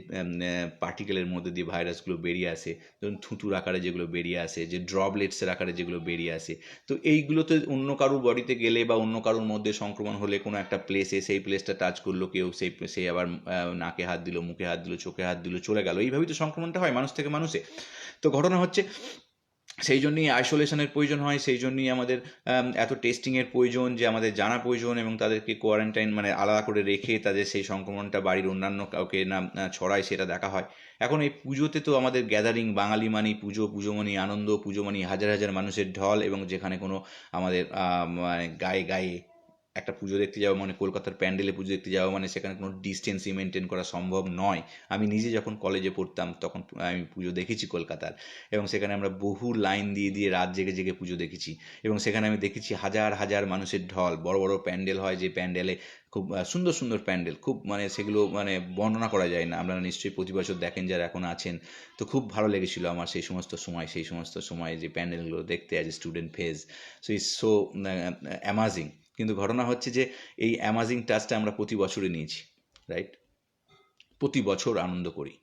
A: পার্টিকেলের মধ্যে দিয়ে ভাইরাসগুলো বেরিয়ে আসে, ধরুন থুতুর আকারে যেগুলো বেরিয়ে আসে, যে ড্রপলেটসের আকারে যেগুলো বেরিয়ে আসে। তো এইগুলোতে অন্য কারুর বডিতে গেলে বা অন্য কারুর মধ্যে সংক্রমণ হলে, কোনো একটা প্লেসে, সেই প্লেসটা টাচ করলো কেউ, সে আবার নাকে হাত দিল, মুখে হাত দিল, চোখে হাত দিল, চলে গেল। এইভাবেই তো সংক্রমণটা হয় মানুষ থেকে মানুষে। তো ঘটনা হচ্ছে, সেই জন্যই আইসোলেশনের প্রয়োজন হয়, সেই জন্যই আমাদের এত টেস্টিংয়ের প্রয়োজন, যে আমাদের জানা প্রয়োজন, এবং তাদেরকে কোয়ারেন্টাইন, মানে আলাদা করে রেখে তাদের সেই সংক্রমণটা বাড়ির অন্যান্য কাউকে না ছড়ায়, সেটা দেখা হয়। এখন এই পুজোতে তো আমাদের গ্যাদারিং, বাঙালি মানেই পুজো, পুজো মানেই আনন্দ, পুজো মানেই হাজার হাজার মানুষের ঢল, এবং যেখানে কোনো আমাদের মানে গায়ে গায়ে একটা পুজো দেখতে যাওয়া মানে, কলকাতার প্যান্ডেলে পুজো দেখতে যাওয়া মানে, সেখানে কোনো ডিস্টেন্সই মেনটেন করা সম্ভব নয়। আমি নিজে যখন কলেজে পড়তাম তখন আমি পুজো দেখেছি কলকাতার, এবং সেখানে আমরা বহু লাইন দিয়ে দিয়ে রাত জেগে জেগে পুজো দেখেছি, এবং সেখানে আমি দেখেছি হাজার হাজার মানুষের ঢল। বড় বড় প্যান্ডেল হয়, যে প্যান্ডেলে খুব সুন্দর সুন্দর প্যান্ডেল, খুব মানে সেগুলো মানে বর্ণনা করা যায় না। আপনারা নিশ্চয়ই প্রতি বছর দেখেন যারা এখন আছেন। তো খুব ভালো লেগেছিল আমার সেই সমস্ত সময় যে প্যান্ডেলগুলো দেখতে, as a student phase. So it's so amazing. কিন্তু ঘটনা হচ্ছে যে এই অ্যামাজিং টাচটা আমরা প্রতি বছরই নিয়েছি, রাইট? প্রতি বছর আনন্দ করি।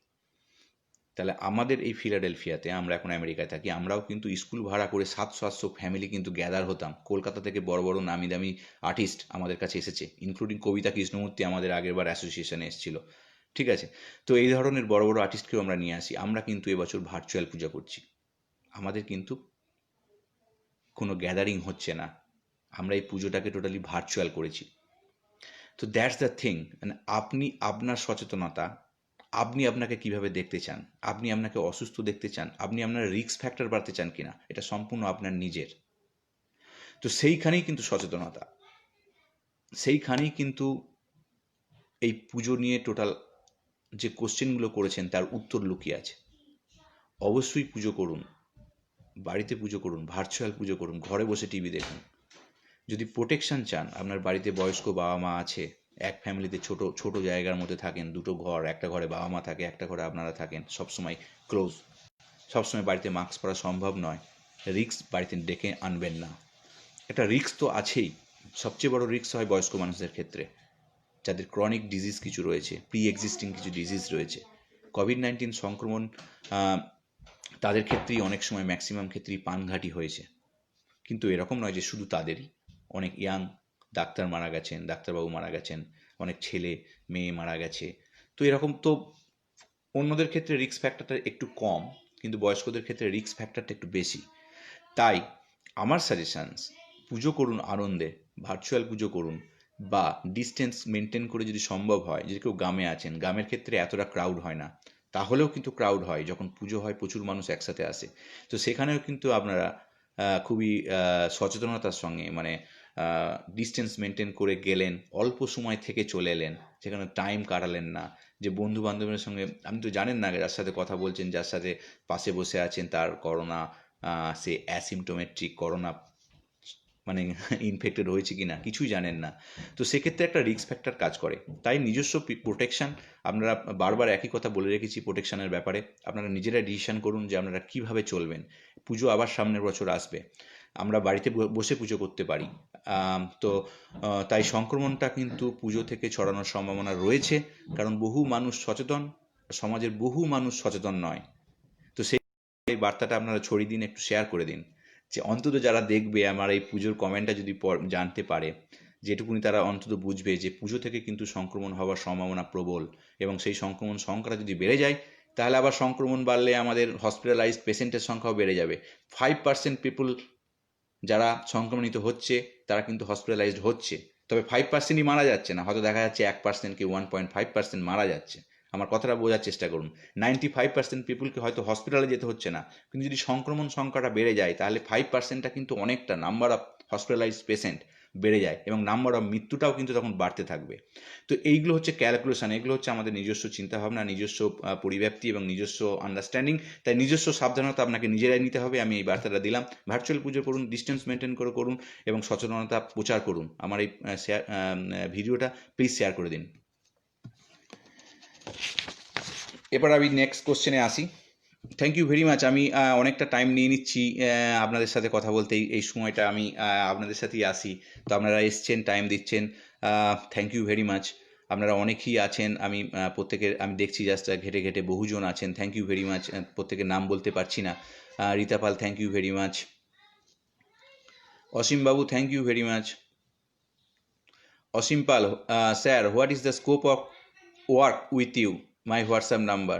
A: তাহলে আমাদের এই ফিলাডেলফিয়াতে, আমরা এখন আমেরিকায় থাকি, আমরাও কিন্তু স্কুল ভাড়া করে 700 ফ্যামিলি কিন্তু গ্যাদার হতাম। কলকাতা থেকে বড় বড় নামি দামি আর্টিস্ট আমাদের কাছে এসেছে, ইনক্লুডিং কবিতা কৃষ্ণমূর্তি আমাদের আগেরবার অ্যাসোসিয়েশনে এসেছিল। ঠিক আছে, তো এই ধরনের বড় বড় আর্টিস্টকেও আমরা নিয়ে আসি। আমরা কিন্তু এবছর ভার্চুয়াল পূজা করছি, আমাদের কিন্তু কোনো গ্যাদারিং হচ্ছে না, আমরা এই পুজোটাকে টোটালি ভার্চুয়াল করেছি। তো দ্যাটস দ্য থিং, মানে আপনি আপনার সচেতনতা, আপনি আপনাকে কিভাবে দেখতে চান, আপনি আপনাকে অসুস্থ দেখতে চান, আপনি আপনার রিস্ক ফ্যাক্টর বাড়তে চান কিনা, এটা সম্পূর্ণ আপনার নিজের। তো সেইখানেই কিন্তু সচেতনতা, সেইখানেই কিন্তু এই পুজো নিয়ে টোটাল যে কোশ্চেনগুলো করেছেন তার উত্তর লুকিয়ে আছে। অবশ্যই পুজো করুন, বাড়িতে পুজো করুন, ভার্চুয়াল পুজো করুন, ঘরে বসে টিভি দেখুন। যদি প্রোটেকশান চান, আপনার বাড়িতে বয়স্ক বাবা মা আছে, এক ফ্যামিলিতে ছোট ছোট জায়গার মধ্যে থাকেন, দুটো ঘর, একটা ঘরে বাবা মা থাকে, একটা ঘরে আপনারা থাকেন, সবসময় ক্লোজ, সবসময় বাড়িতে মাস্ক পরা সম্ভব নয়, রিস্ক বাড়িতে ডেকে আনবেন না। একটা রিস্ক তো আছেই, সবচেয়ে বড় রিস্ক হয় বয়স্ক মানুষদের ক্ষেত্রে, যাদের ক্রনিক ডিজিজ কিছু রয়েছে, প্রি এক্সিস্টিং কিছু ডিজিজ রয়েছে। কোভিড-19 সংক্রমণ তাদের ক্ষেত্রেই অনেক সময়, ম্যাক্সিমাম ক্ষেত্রেই প্রাণঘাতী হয়েছে। কিন্তু এরকম নয় যে শুধু তাদেরই, অনেক ইয়াং ডাক্তার মারা গেছেন, ডাক্তারবাবু মারা গেছেন, অনেক ছেলে মেয়ে মারা গেছে। তো এরকম তো অন্যদের ক্ষেত্রে রিস্ক ফ্যাক্টরটা একটু কম, কিন্তু বয়স্কদের ক্ষেত্রে রিস্ক ফ্যাক্টরটা একটু বেশি। তাই আমার সাজেশানস, পুজো করুন আনন্দে, ভার্চুয়াল পুজো করুন, বা ডিস্টেন্স মেনটেন করে যদি সম্ভব হয়, যদি কেউ গ্রামে আছেন, গ্রামের ক্ষেত্রে এতটা ক্রাউড হয় না, তাহলেও কিন্তু ক্রাউড হয়, যখন পুজো হয় প্রচুর মানুষ একসাথে আসে। তো সেখানেও কিন্তু আপনারা খুবই সচেতনতার সঙ্গে মানে ডিস্টেন্স মেনটেন করে গেলেন, অল্প সময় থেকে চলে এলেন, সেখানে টাইম কাটালেন না। যে বন্ধু বান্ধবের সঙ্গে আপনি তো জানেন না যার সাথে কথা বলছেন, যার সাথে পাশে বসে আছেন তার করোনা, সে অ্যাসিমটোমেট্রিক করোনা মানে ইনফেক্টেড হয়েছে কি না কিছুই জানেন না। তো সেক্ষেত্রে একটা রিস্ক ফ্যাক্টর কাজ করে। তাই নিজস্ব প্রোটেকশান, আপনারা বারবার একই কথা বলে রেখেছি প্রোটেকশানের ব্যাপারে, আপনারা নিজেরা ডিসিশন করুন যে আপনারা কীভাবে চলবেন। পুজো আবার সামনের বছর আসবে, আমরা বাড়িতে বসে পুজো করতে পারি। তো তাই সংক্রমণটা কিন্তু পুজো থেকে ছড়ানোর সম্ভাবনা রয়েছে, কারণ বহু মানুষ সচেতন, সমাজের বহু মানুষ সচেতন নয়। তো সেই বার্তাটা আপনারা ছড়িয়ে দিন, একটু শেয়ার করে দিন, যে অন্তত যারা দেখবে আমার এই পুজোর কমেন্টটা যদি জানতে পারে, যেটুকুনি তারা অন্তত বুঝবে যে পুজো থেকে কিন্তু সংক্রমণ হওয়ার সম্ভাবনা প্রবল, এবং সেই সংক্রমণ সংখ্যাটা যদি বেড়ে যায়, তাহলে আবার সংক্রমণ বাড়লে আমাদের হসপিটালাইজড পেশেন্টের সংখ্যাও বেড়ে যাবে। 5% পিপুল যারা সংক্রমণিত হচ্ছে তারা কিন্তু হসপিটালাইজড হচ্ছে, তবে 5%ই মারা যাচ্ছে না, হয়তো দেখা যাচ্ছে 1% কি 1.5% মারা যাচ্ছে। আমার কথাটা বোঝার চেষ্টা করুন। 95% পিপুলকে হয়তো হসপিটালে যেতে হচ্ছে না, কিন্তু যদি সংক্রমণ সংখ্যাটা বেড়ে যায় তাহলে 5%টা কিন্তু অনেকটা নাম্বার অফ হসপিটালাইজড পেশেন্ট বেড়ে যায়, এবং নাম্বার অফ মৃত্যুটাও কিন্তু তখন বাড়তে থাকবে। তো এইগুলো হচ্ছে ক্যালকুলেশন, এগুলো হচ্ছে আমাদের নিজস্ব চিন্তাভাবনা, নিজস্ব পরিব্যাপ্তি এবং নিজস্ব আন্ডারস্ট্যান্ডিং। তাই নিজস্ব সাবধানতা আপনাকে নিজেরাই নিতে হবে। আমি এই বার্তাটা দিলাম। ভার্চুয়াল পুজো করুন, ডিস্টেন্স মেনটেন করে করুন, এবং সচেতনতা প্রচার করুন। আমার এই ভিডিওটা প্লিজ শেয়ার করে দিন। এবার আমি নেক্সট কোশ্চেনে আসি। Thank you very much. আমি অনেকটা টাইম নিয়ে নিচ্ছি আপনাদের সাথে কথা বলতে, এই সময়টা আমি আপনাদের সাথেই আসি। তো আপনারা এসছেন, টাইম দিচ্ছেন, থ্যাংক ইউ ভেরি মাচ। আপনারা অনেকেই আছেন, আমি প্রত্যেকের আমি দেখছি জাস্ট ঘেটে ঘেটে বহুজন আছেন, থ্যাংক ইউ ভেরি মাচ। প্রত্যেকের নাম বলতে পারছি না। Rita Pal, thank you very much. Asim babu, thank you very much. Asim Pal, sir what is the scope of work with you, my WhatsApp number.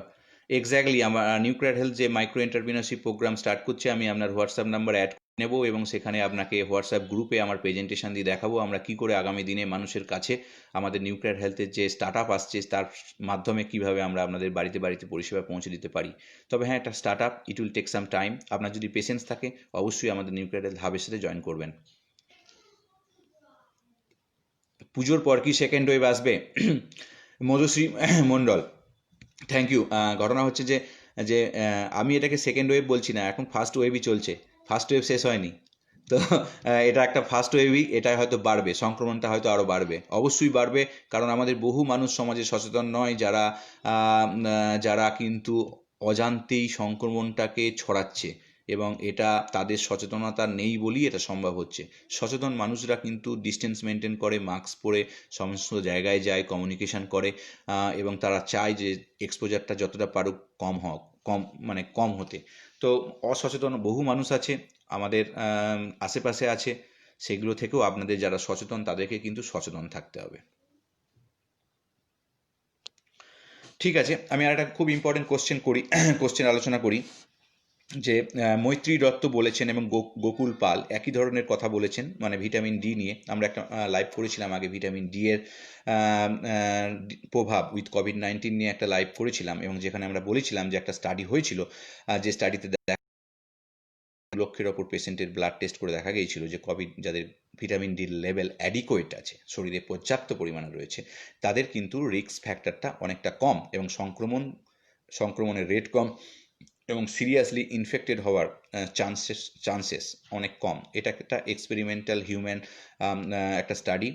A: Exactly, আমার নিউক্লিয়ার হেলথ যে মাইক্রো এন্টারপ্রিনারশিপ প্রোগ্রাম স্টার্ট করছে, আমি আপনার হোয়াটসঅ্যাপ নাম্বার অ্যাড নেব, এবং সেখানে আপনাকে হোয়াটসঅ্যাপ গ্রুপে আমার প্রেজেন্টেশন দিয়ে দেখাবো আমরা কী করে আগামী দিনে মানুষের কাছে আমাদের নিউক্লিয়ার হেলথের যে স্টার্ট আপ আসছে তার মাধ্যমে কীভাবে আমরা আপনাদের বাড়িতে বাড়িতে পরিষেবা পৌঁছে দিতে পারি। তবে হ্যাঁ, একটা start up, it will take some time. আপনার যদি পেশেন্স থাকে অবশ্যই আমাদের নিউক্লিয়ার হেলথ হাবের সাথে জয়েন করবেন। পুজোর পর কি সেকেন্ড ওয়েভ আসবে? মধুশ্রী মণ্ডল, থ্যাংক ইউ। ঘটনা হচ্ছে যে যে আমি এটাকে সেকেন্ড ওয়েভ বলছি না, এখন ফার্স্ট ওয়েভই চলছে, ফার্স্ট ওয়েভ শেষ হয়নি। তো এটা একটা ফার্স্ট ওয়েভই, এটা হয়তো বাড়বে, সংক্রমণটা হয়তো আরও বাড়বে, অবশ্যই বাড়বে, কারণ আমাদের বহু মানুষ সমাজে সচেতন নয়, যারা যারা কিন্তু অজান্তেই সংক্রমণটাকে ছড়াচ্ছে, এবং এটা তাদের সচেতনতা নেই বলেই এটা সম্ভব হচ্ছে। সচেতন মানুষরা কিন্তু ডিস্টেন্স মেনটেন করে, মাস্ক পরে সমস্ত জায়গায় যায়, কমিউনিকেশন করে, এবং তারা চায় যে এক্সপোজারটা যতটা পারুক কম হোক, কম হতে। তো অসচেতন বহু মানুষ আছে আমাদের আশেপাশে আছে, সেগুলো থেকেও আপনাদের যারা সচেতন তাদেরকে কিন্তু সচেতন থাকতে হবে। ঠিক আছে, আমি আর একটা খুব ইম্পর্টেন্ট কোশ্চেন আলোচনা করি, যে মৈত্রী দত্ত বলেছেন এবং গোকুল পাল একই ধরনের কথা বলেছেন, মানে ভিটামিন ডি নিয়ে। আমরা একটা লাইভ করেছিলাম আগে, ভিটামিন ডি এর প্রভাব উইথ কোভিড-19 নিয়ে একটা লাইভ করেছিলাম, এবং যেখানে আমরা বলেছিলাম যে একটা স্টাডি হয়েছিল, যে স্টাডিতে লক্ষের ওপর পেশেন্টের ব্লাড টেস্ট করে দেখা গিয়েছিল যে যাদের ভিটামিন ডি লেভেল অ্যাডিকোয়েট আছে, শরীরে পর্যাপ্ত পরিমাণে রয়েছে, তাদের কিন্তু রিস্ক ফ্যাক্টরটা অনেকটা কম, এবং সংক্রমণের রেট কম, এবং সিরিয়াসলি ইনফেক্টেড হওয়ার চান্সেস অনেক কম। এটা একটা এক্সপেরিমেন্টাল হিউম্যান একটা স্টাডি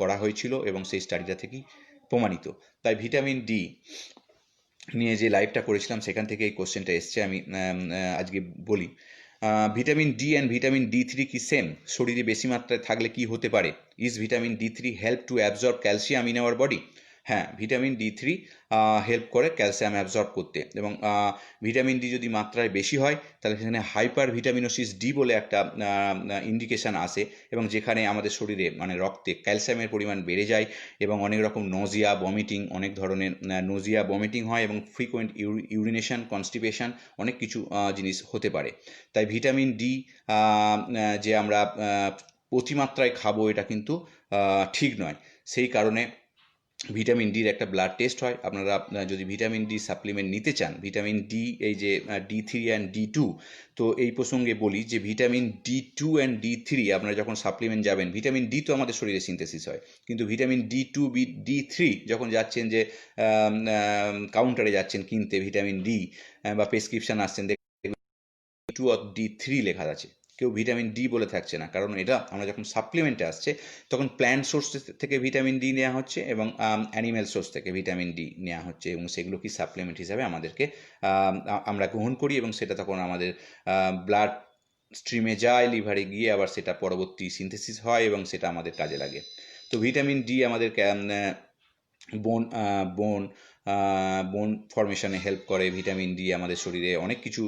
A: করা হয়েছিল, এবং সেই স্টাডিটা থেকেই প্রমাণিত। তাই ভিটামিন ডি নিয়ে যে লাইভটা করেছিলাম সেখান থেকে এই কোশ্চেনটা এসছে, আমি আজকে বলি। Vitamin D and vitamin D3 কি সেম? শরীরে বেশি মাত্রায় থাকলে কি হতে পারে? Is vitamin D3 help to absorb calcium in our body? হ্যাঁ, ভিটামিন ডি3 হেল্প করে ক্যালসিয়াম অ্যাবজর্ব করতে, এবং ভিটামিন ডি যদি মাত্রায় বেশি হয় তাহলে সেখানে হাইপার ভিটামিনোসিস ডি বলে একটা ইন্ডিকেশান আসে, এবং যেখানে আমাদের শরীরে মানে রক্তে ক্যালসিয়ামের পরিমাণ বেড়ে যায়, এবং অনেক রকম নজিয়া ভমিটিং, অনেক ধরনের নজিয়া ভমিটিং হয়, এবং ফ্রিকোয়েন্ট ইউরিনেশন, কনস্টিপেশন, অনেক কিছু জিনিস হতে পারে। তাই ভিটামিন ডি যে আমরা অতিমাত্রায় খাবো এটা কিন্তু ঠিক নয়। সেই কারণে ভিটামিন ডির একটা ব্লাড টেস্ট হয়। আপনারা যদি ভিটামিন ডি সাপ্লিমেন্ট নিতে চান, ভিটামিন ডি এই যে D3 অ্যান্ড D2, তো এই প্রসঙ্গে বলি যে ভিটামিন D2 অ্যান্ড D3 আপনারা যখন সাপ্লিমেন্ট যাবেন, ভিটামিন ডি তো আমাদের শরীরে সিনথেসিস হয়, কিন্তু ভিটামিন D2 D3 যখন যাচ্ছেন যে কাউন্টারে যাচ্ছেন কিনতে ভিটামিন ডি বা প্রেসক্রিপশন আসছেন, টু অর D3 লেখা আছে, কেউ ভিটামিন ডি বলে থাকছে না, কারণ এটা আমরা যখন সাপ্লিমেন্টে আসছে তখন প্ল্যান্ট সোর্স থেকে ভিটামিন ডি নেওয়া হচ্ছে এবং অ্যানিম্যাল সোর্স থেকে ভিটামিন ডি নেওয়া হচ্ছে, এবং সেগুলো কি সাপ্লিমেন্ট হিসাবে আমাদেরকে আমরা গ্রহণ করি, এবং সেটা তখন আমাদের ব্লাড স্ট্রিমে যায়, লিভারে গিয়ে আবার সেটা পরবর্তী সিনথেসিস হয় এবং সেটা আমাদের কাজে লাগে। তো ভিটামিন ডি আমাদের বোন বোন বোন ফর্মেশনে হেল্প করে। ভিটামিন ডি আমাদের শরীরে অনেক কিছু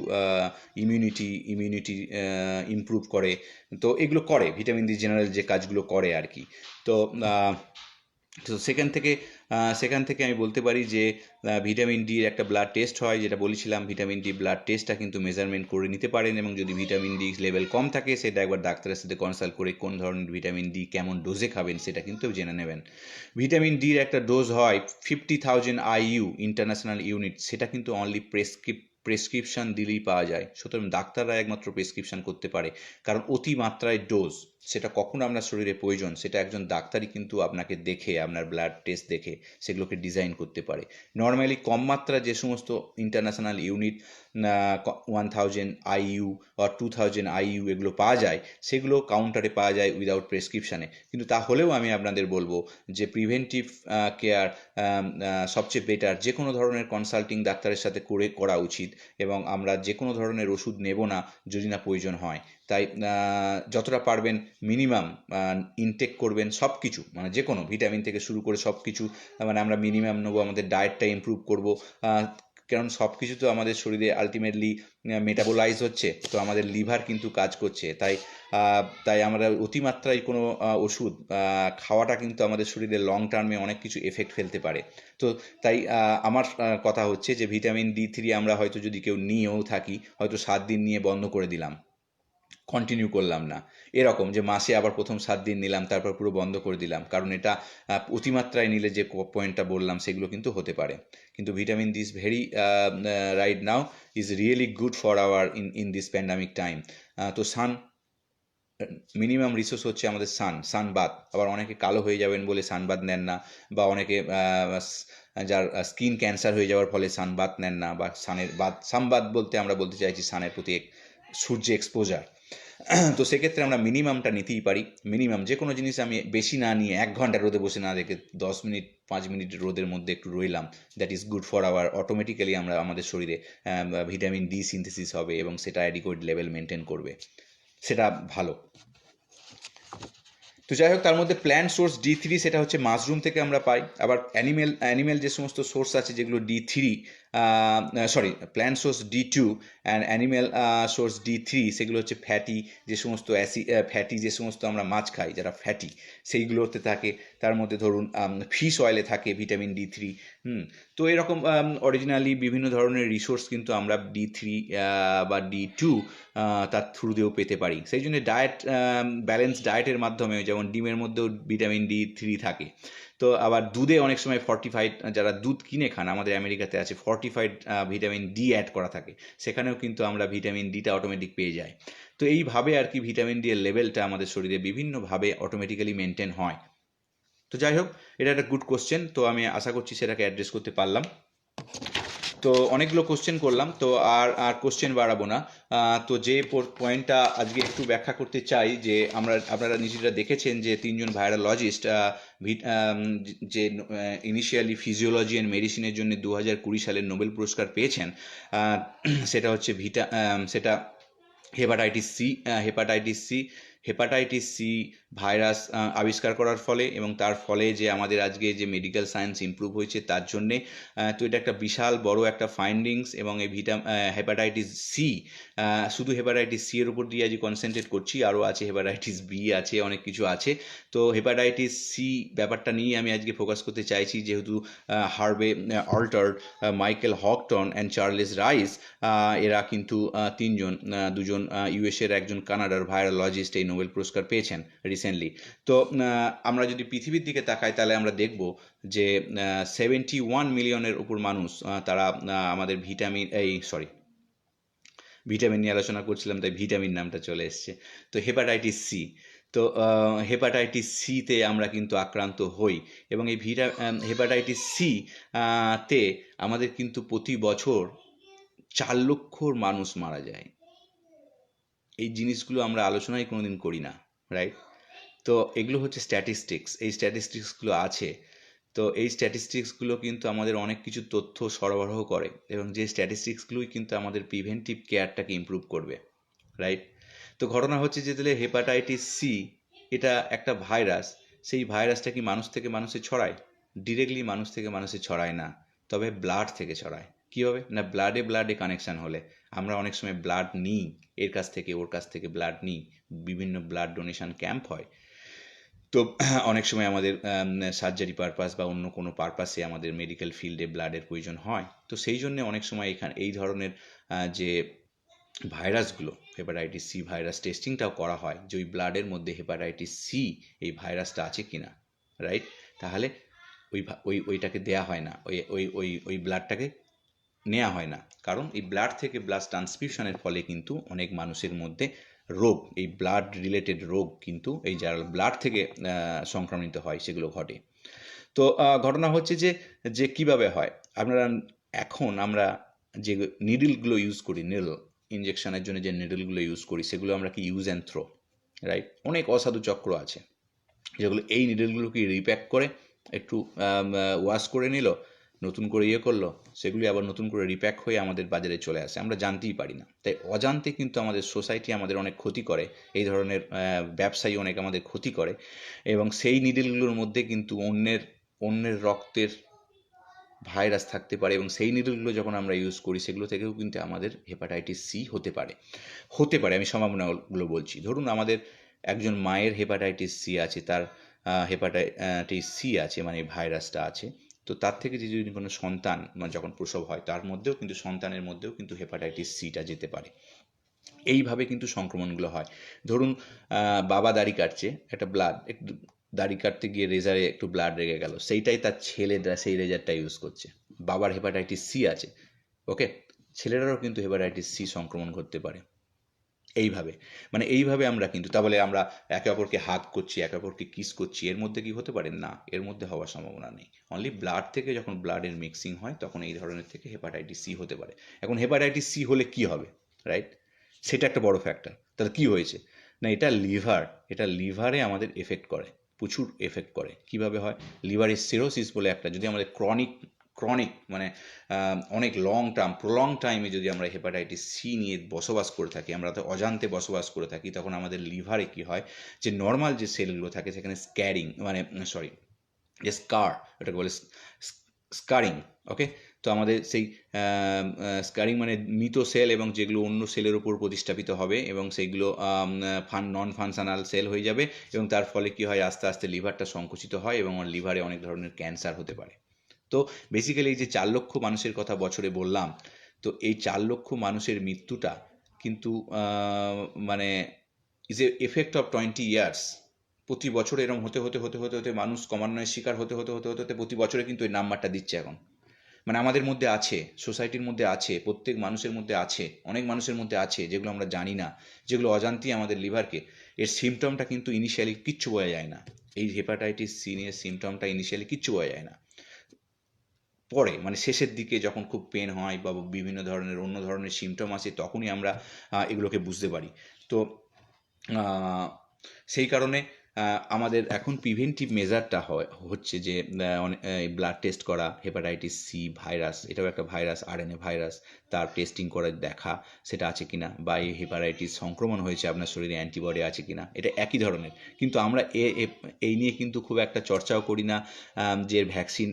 A: ইমিউনিটি ইমপ্রুভ করে। তো এগুলো করে ভিটামিন ডি, জেনারেল যে কাজগুলো করে আর কি। তো তো সেখান থেকে আমি বলতে পারি যে ভিটামিন ডির একটা ব্লাড টেস্ট হয়, যেটা বলেছিলাম। ভিটামিন ডি ব্লাড টেস্টটা কিন্তু মেজারমেন্ট করে নিতে পারেন, এবং যদি ভিটামিন ডি লেভেল কম থাকে সেটা একবার ডাক্তারের সাথে কনসাল্ট করে কোন ধরনের ভিটামিন ডি কেমন ডোজে খাবেন সেটা কিন্তু জেনে নেবেন। ভিটামিন ডির একটা ডোজ হয় 50,000 IU, ইন্টারন্যাশনাল ইউনিট, সেটা কিন্তু অনলি প্রেসক্রিপশন দিলেই পাওয়া যায়। সুতরাং ডাক্তাররা একমাত্র প্রেসক্রিপশন করতে পারে, কারণ অতিমাত্রায় ডোজ সেটা কখন আপনার শরীরে প্রয়োজন সেটা একজন ডাক্তারই কিন্তু আপনাকে দেখে, আপনার ব্লাড টেস্ট দেখে সেগুলোকে ডিজাইন করতে পারে। নর্মালি কম মাত্রা যে সমস্ত ইন্টারন্যাশনাল ইউনিট 1000 IU আর 2000 IU এগুলো পাওয়া যায়, সেগুলো কাউন্টারে পাওয়া যায় উইদাউট প্রেসক্রিপশানে। কিন্তু তাহলেও আমি আপনাদের বলবো যে প্রিভেন্টিভ কেয়ার সবচেয়ে বেটার। যে কোনো ধরনের কনসাল্টিং ডাক্তারের সাথে করা উচিত, এবং আমরা যে কোনো ধরনের ওষুধ নেব না যদি না প্রয়োজন হয়। তাই যতটা পারবেন মিনিমাম ইনটেক করবেন সব কিছু, মানে যে কোনো ভিটামিন থেকে শুরু করে সব কিছু, মানে আমরা মিনিমাম নেবো। আমাদের ডায়েটটা ইমপ্রুভ করবো, কারণ সব কিছু তো আমাদের শরীরে আলটিমেটলি মেটাবোলাইজ হচ্ছে, তো আমাদের লিভার কিন্তু কাজ করছে। তাই আমরা অতিমাত্রায় কোনো ওষুধ খাওয়াটা কিন্তু আমাদের শরীরে লং টার্মে অনেক কিছু এফেক্ট ফেলতে পারে। তো তাই আমার কথা হচ্ছে যে ভিটামিন D3 আমরা হয়তো যদি কেউ নিয়েও থাকি, হয়তো 7 দিন নিয়ে বন্ধ করে দিলাম, কন্টিনিউ করলাম না, এরকম যে মাসে আবার প্রথম 7 দিন নিলাম তারপর পুরো বন্ধ করে দিলাম, কারণ এটা অতিমাত্রায় নিলে যে পয়েন্টটা বললাম সেগুলো কিন্তু হতে পারে। কিন্তু vitamin this very right now is really good for our in this pandemic time. তো মিনিমাম রিসোর্স হচ্ছে আমাদের সানবাদ। আবার অনেকে কালো হয়ে যাবেন বলে সানবাদ নেন না, বা অনেকে যার স্কিন ক্যান্সার হয়ে যাওয়ার ফলে সানবাদ নেন না, বা সানবাদ বলতে আমরা বলতে চাইছি সানের প্রতি সূর্য এক্সপোজার। তো সেক্ষেত্রে আমরা মিনিমামটা নিতেই পারি। মিনিমাম যে কোনো জিনিস আমি বেশি না নিয়ে 1 ঘন্টা রোদে বসে না রেখে 10 মিনিট 5 মিনিট রোদের মধ্যে একটু রইলাম, that is good for our, automatically আমাদের শরীরে ভিটামিন ডি সিনথেসিস হবে এবং সেটা অ্যাডিকুয়েট লেভেল মেনটেন করবে, সেটা ভালো। তো যাই হোক, তার মধ্যে প্ল্যান্ট সোর্স D3 সেটা হচ্ছে মাশরুম থেকে আমরা পাই। আবার অ্যানিমেল যে সমস্ত সোর্স আছে যেগুলো D3, plant source D2 and animal source D3, সেগুলো হচ্ছে ফ্যাটি যে সমস্ত আমরা মাছ খাই যারা ফ্যাটি, সেইগুলোতে থাকে। তার মধ্যে ধরুন ফিশ অয়েলে থাকে ভিটামিন D3। তো এরকম অরিজিনালি বিভিন্ন ধরনের রিসোর্স কিন্তু আমরা D3 বা D2 তার থ্রু দিয়েও পেতে পারি। সেই জন্য ব্যালেন্স ডায়েটের মাধ্যমে, যেমন ডিমের মধ্যেও ভিটামিন D3 থাকে। তো আবার দুধে অনেক সময় ফর্টিফাইড, যারা দুধ কিনে খান, আমাদের আমেরিকাতে আছে ফর্টিফাইড ভিটামিন ডি অ্যাড করা থাকে, সেখানেও কিন্তু আমরা ভিটামিন ডিটা অটোমেটিক পেয়ে যাই। তো এইভাবে আর কি ভিটামিন ডি এর লেভেলটা আমাদের শরীরে বিভিন্নভাবে অটোমেটিক্যালি মেনটেন হয়। তো যাই হোক, এটা একটা গুড কোশ্চেন, তো আমি আশা করছি সেটাকে অ্যাড্রেস করতে পারলাম। তো অনেকগুলো কোশ্চেন করলাম, তো আর কোশ্চেন বাড়াবো না। তো যে পয়েন্টটা আজকে একটু ব্যাখ্যা করতে চাই, যে আপনারা নিজেরা দেখেছেন যে 3 জন ভাইরালজিস্ট যে ইনিশিয়ালি ফিজিওলজি অ্যান্ড মেডিসিনের জন্য 2020 সালের নোবেল পুরস্কার পেয়েছেন, সেটা হচ্ছে সেটা হেপাটাইটিস সি ভাইরাস আবিষ্কার করার ফলে, এবং তার ফলে যে আমাদের আজকে যে মেডিকেল সায়েন্স ইমপ্রুভ হয়েছে তার জন্যে। তো এটা একটা বিশাল বড় একটা ফাইন্ডিংস, এবং এই হেপাটাইটিস সি, শুধু হেপাটাইটিস সি এর উপর দিয়ে আজ কনসেন্ট্রেট করছি, আরও আছে হেপাটাইটিস বি আছে, অনেক কিছু আছে। তো হেপাটাইটিস সি ব্যাপারটা নিয়ে আমি আজকে ফোকাস করতে চাইছি, যেহেতু Harvey Alter, Michael Houghton and Charles Rice, এরা কিন্তু 3 জন, 2 জন ইউএসএর, একজন কানাডার ভাইরালজিস্ট এই নোবেল পুরস্কার পেয়েছেন রিসেন্টলি। তো আমরা যদি পৃথিবীর দিকে তাকাই তাহলে আমরা দেখব যে 71 মিলিয়নের উপর মানুষ তারা আমাদের ভিটামিন নিয়ে আলোচনা করছিলাম তাই ভিটামিন নামটা চলে এসছে। তো হেপাটাইটিস সি, তো হেপাটাইটিস সিতে আমরা কিন্তু আক্রান্ত হই এবং এই হেপাটাইটিস সি তে আমাদের কিন্তু প্রতি বছর 4 লক্ষ মানুষ মারা যায়। এই জিনিসগুলো আমরা আলোচনাই কোনোদিন করি না, রাইট? তো এগুলো হচ্ছে স্ট্যাটিস্টিক্স, এই স্ট্যাটিস্টিক্সগুলো আছে। তো এই স্ট্যাটিস্টিক্সগুলো কিন্তু আমাদের অনেক কিছু তথ্য সরবরাহ করে এবং যে স্ট্যাটিস্টিক্সগুলোই কিন্তু আমাদের প্রিভেন্টিভ কেয়ারটাকে ইমপ্রুভ করবে, রাইট? তো ঘটনা হচ্ছে যে তাহলে হেপাটাইটিস সি এটা একটা ভাইরাস, সেই ভাইরাসটা কি মানুষ থেকে মানুষে ছড়ায়? ডিরেক্টলি মানুষ থেকে মানুষে ছড়ায় না, তবে ব্লাড থেকে ছড়ায়। কীভাবে না, ব্লাডে কানেকশান হলে। আমরা অনেক সময় ব্লাড নিই, এর কাছ থেকে ওর কাছ থেকে ব্লাড নিই, বিভিন্ন ব্লাড ডোনেশন ক্যাম্প হয়। তো অনেক সময় আমাদের সার্জারি পারপাস বা অন্য কোনো পারপাসে আমাদের মেডিকেল ফিল্ডে ব্লাডের প্রয়োজন হয়। তো সেই জন্য অনেক সময় এই ধরনের যে ভাইরাসগুলো, হেপাটাইটিস সি ভাইরাস টেস্টিংটাও করা হয় যে ওই ব্লাডের মধ্যে হেপাটাইটিস সি এই ভাইরাসটা আছে কিনা, রাইট? তাহলে ওইটাকে দেয়া হয় না, ওই ব্লাডটাকে নেওয়া হয় না, কারণ এই ব্লাড থেকে ব্লাড ট্রান্সফিউশনের ফলে কিন্তু অনেক মানুষের মধ্যে রোগ, এই ব্লাড রিলেটেড রোগ কিন্তু এই যারা ব্লাড থেকে সংক্রমিত হয় সেগুলো ঘটে। তো ঘটনা হচ্ছে যে কিভাবে হয়, এখন আমরা যে নিডলগুলো ইউজ করি, নিডল ইঞ্জেকশনের জন্য যে নিডলগুলো ইউজ করি সেগুলো আমরা কি ইউজ অ্যান্ড থ্রো, রাইট? অনেক অসাধু চক্র আছে যেগুলো এই নিডলগুলোকে রিপ্যাক করে একটু ওয়াশ করে নিল, নতুন করে করলো, সেগুলি আবার নতুন করে রিপ্যাক হয়ে আমাদের বাজারে চলে আসে, আমরা জানতেই পারি না। তাই অজান্তে কিন্তু আমাদের সোসাইটি আমাদের অনেক ক্ষতি করে, এই ধরনের ব্যবসায়ী অনেক আমাদের ক্ষতি করে এবং সেই নিডলগুলোর মধ্যে কিন্তু অন্যের রক্তের ভাইরাস থাকতে পারে এবং সেই নিডলগুলো যখন আমরা ইউজ করি সেগুলো থেকেও কিন্তু আমাদের হেপাটাইটিস সি হতে পারে। আমি সম্ভাবনাগুলো বলছি। ধরুন আমাদের একজন মায়ের হেপাটাইটিস সি আছে, তার হেপাটাইটিস সি আছে, মানে ভাইরাসটা আছে, তো তার থেকে যদি কোনো সন্তান যখন প্রসব হয় তার মধ্যেও কিন্তু সন্তানের মধ্যেও কিন্তু হেপাটাইটিস সিটা যেতে পারে। এইভাবে কিন্তু সংক্রমণগুলো হয়। ধরুন বাবা দাড়ি কাটছে, একটু দাড়ি কাটতে গিয়ে রেজারে একটু ব্লাড লেগে গেল, সেইটাই তার ছেলেরা সেই রেজারটা ইউজ করছে, বাবার হেপাটাইটিস সি আছে, ওকে, ছেলেরাও কিন্তু হেপাটাইটিস সি সংক্রমণ ঘটতে পারে। এইভাবে আমরা কিন্তু তাহলে আমরা একে অপরকে হাগ করছি, একে অপরকে কিস করছি, এর মধ্যে কি হতে পারে? না, এর মধ্যে হওয়ার সম্ভাবনা নেই। অনলি ব্লাড থেকে যখন ব্লাডের মিক্সিং হয় তখন এই ধরনের থেকে হেপাটাইটিস সি হতে পারে। এখন হেপাটাইটিস সি হলে কি হবে, রাইট? সেটা একটা বড় ফ্যাক্টর। তাহলে কি হয়েছে না, এটা লিভারে আমাদের এফেক্ট করে, প্রচুর এফেক্ট করে। কিভাবে হয়? লিভারের সিরোসিস বলে একটা, যদি আমাদের ক্রনিক মানে অনেক প্রলং টাইমে যদি আমরা হেপাটাইটিস সি নিয়ে বসবাস করে থাকি, আমরা তো অজান্তে বসবাস করে থাকি, তখন আমাদের লিভারে কি হয়, যে নর্মাল যে সেলগুলো থাকে সেখানে এটাকে বলে স্কারিং, ওকে? তো আমাদের সেই স্কারিং মানে মৃত সেল এবং যেগুলো অন্য সেলের উপর প্রতিস্থাপিত হবে এবং সেইগুলো নন ফাংশনাল সেল হয়ে যাবে এবং তার ফলে কি হয়, আস্তে আস্তে লিভারটা সংকুচিত হয় এবং আমার লিভারে অনেক ধরনের ক্যান্সার হতে পারে। তো বেসিক্যালি এই যে 4 লক্ষ মানুষের কথা বছরে বললাম, তো এই 4 লক্ষ মানুষের মৃত্যুটা কিন্তু মানে is a effect of 20 years. প্রতি বছর এরকম হতে মানুষ ক্রমান্বয়ে শিকার হতে প্রতি বছরে কিন্তু এই নাম্বারটা দিচ্ছে এখন। মানে আমাদের মধ্যে আছে, সোসাইটির মধ্যে আছে, প্রত্যেক মানুষের মধ্যে আছে, অনেক মানুষের মধ্যে আছে যেগুলো আমরা জানি না, যেগুলো অজান্তেই আমাদের লিভারকে, এর সিমটমটা কিন্তু ইনিশিয়ালি কিচ্ছু বোঝা যায় না। এই হেপাটাইটিস সি নিয়ে সিমটমটা ইনিশিয়ালি কিচ্ছু বোঝা যায় না, পরে মানে শেষের দিকে যখন খুব পেন হয় বা বিভিন্ন ধরনের অন্য ধরনের সিমটম আসে তখনই আমরা এগুলোকে বুঝতে পারি। তো সেই কারণে আমাদের এখন প্রিভেন্টিভ মেজারটা হচ্ছে যে ব্লাড টেস্ট করা, হেপাটাইটিস সি ভাইরাস, এটাও একটা ভাইরাস, আরএনএ ভাইরাস, তার টেস্টিং করে দেখা সেটা আছে কিনা, বা এই হেপাটাইটিস সংক্রমণ হয়েছে আপনার শরীরে অ্যান্টিবডি আছে কিনা, এটা একই ধরনের। কিন্তু আমরা এই নিয়ে কিন্তু খুব একটা চর্চাও করি না, যে ভ্যাকসিন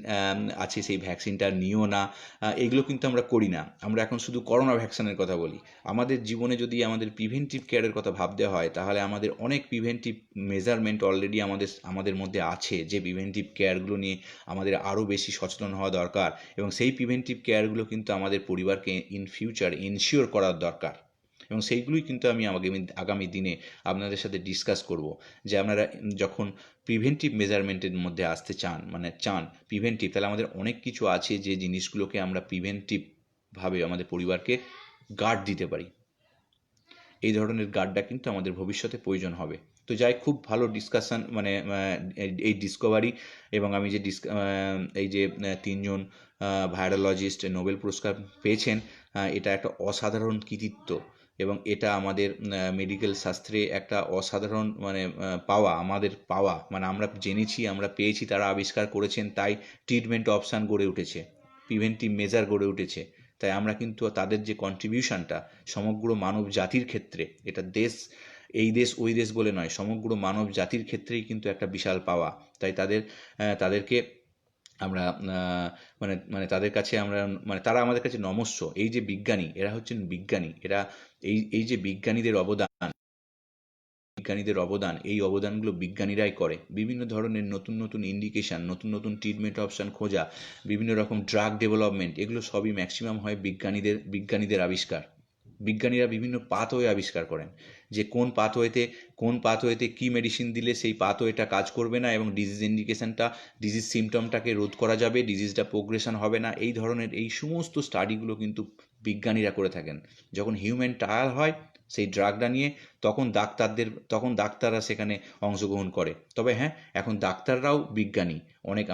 A: আছে সেই ভ্যাকসিনটা নিও না, এগুলো কিন্তু আমরা করি না। আমরা এখন শুধু করোনা ভ্যাকসিনের কথা বলি। আমাদের জীবনে যদি আমাদের প্রিভেন্টিভ কেয়ারের কথা ভাবতে হয় তাহলে আমাদের অনেক প্রিভেন্টিভ মেজারমেন্ট অলরেডি আমাদের মধ্যে আছে, যে প্রিভেন্টিভ কেয়ারগুলো নিয়ে আমাদের আরও বেশি সচেতন হওয়া দরকার এবং সেই প্রিভেন্টিভ কেয়ারগুলো কিন্তু আমাদের পরিবারকে ইন ফিউচার ইনশিওর করার দরকার এবং সেইগুলোই কিন্তু আমি আগামী দিনে আপনাদের সাথে ডিসকাস করব, যে আপনারা যখন প্রিভেন্টিভ মেজারমেন্টের মধ্যে আসতে চান প্রিভেন্টিভ, তাহলে আমাদের অনেক কিছু আছে যে জিনিসগুলোকে আমরা প্রিভেন্টিভভাবে আমাদের পরিবারকে গার্ড দিতে পারি। এই ধরনের গার্ডটা কিন্তু আমাদের ভবিষ্যতে প্রয়োজন হবে। তো যাই, খুব ভালো ডিসকাশন, মানে এই ডিসকভারি, এবং আমি যে এই যে তিনজন ভাইরোলজিস্ট নোবেল পুরস্কার পেয়েছেন, এটা একটা অসাধারণ কৃতিত্ব, এবং এটা আমাদের মেডিকেল শাস্ত্রে একটা অসাধারণ আমাদের পাওয়া, মানে আমরা জেনেছি, আমরা পেয়েছি, তারা আবিষ্কার করেছেন, তাই ট্রিটমেন্ট অপশান গড়ে উঠেছে, প্রিভেন্টিভ মেজার গড়ে উঠেছে। তাই আমরা কিন্তু তাদের যে কন্ট্রিবিউশনটা সমগ্র মানব জাতির ক্ষেত্রে, এটা এই দেশ ওই দেশ বলে নয়, সমগ্র মানব জাতির ক্ষেত্রেই কিন্তু একটা বিশাল পাওয়া। তাই তাদেরকে আমরা তাদের কাছে আমরা, তারা আমাদের কাছে নমস্য। এই যে বিজ্ঞানী, এরা হচ্ছেন বিজ্ঞানী, এরা এই যে বিজ্ঞানীদের অবদান, এই অবদানগুলো বিজ্ঞানীরাই করে। বিভিন্ন ধরনের নতুন নতুন ইন্ডিকেশান, নতুন নতুন ট্রিটমেন্ট অপশান খোঁজা, বিভিন্ন রকম ড্রাগ ডেভেলপমেন্ট, এগুলো সবই ম্যাক্সিমাম হয় বিজ্ঞানীদের আবিষ্কার। বিজ্ঞানীরা বিভিন্ন পাথওয়ে আবিষ্কার করেন, যে কোন পাথওয়েতে কী মেডিসিন দিলে সেই পাথওয়েটা কাজ করবে না, এবং ডিজিজ সিমটমটাকে রোধ করা যাবে, ডিজিজটা প্রোগ্রেশন হবে না। এই ধরনের এই সমস্ত স্টাডিগুলো কিন্তু বিজ্ঞানীরা করে থাকেন। যখন হিউম্যান ট্রায়াল হয় সেই ড্রাগটা নিয়ে, তখন ডাক্তাররা সেখানে অংশগ্রহণ করে। তবে হ্যাঁ, এখন ডাক্তাররাও বিজ্ঞানী।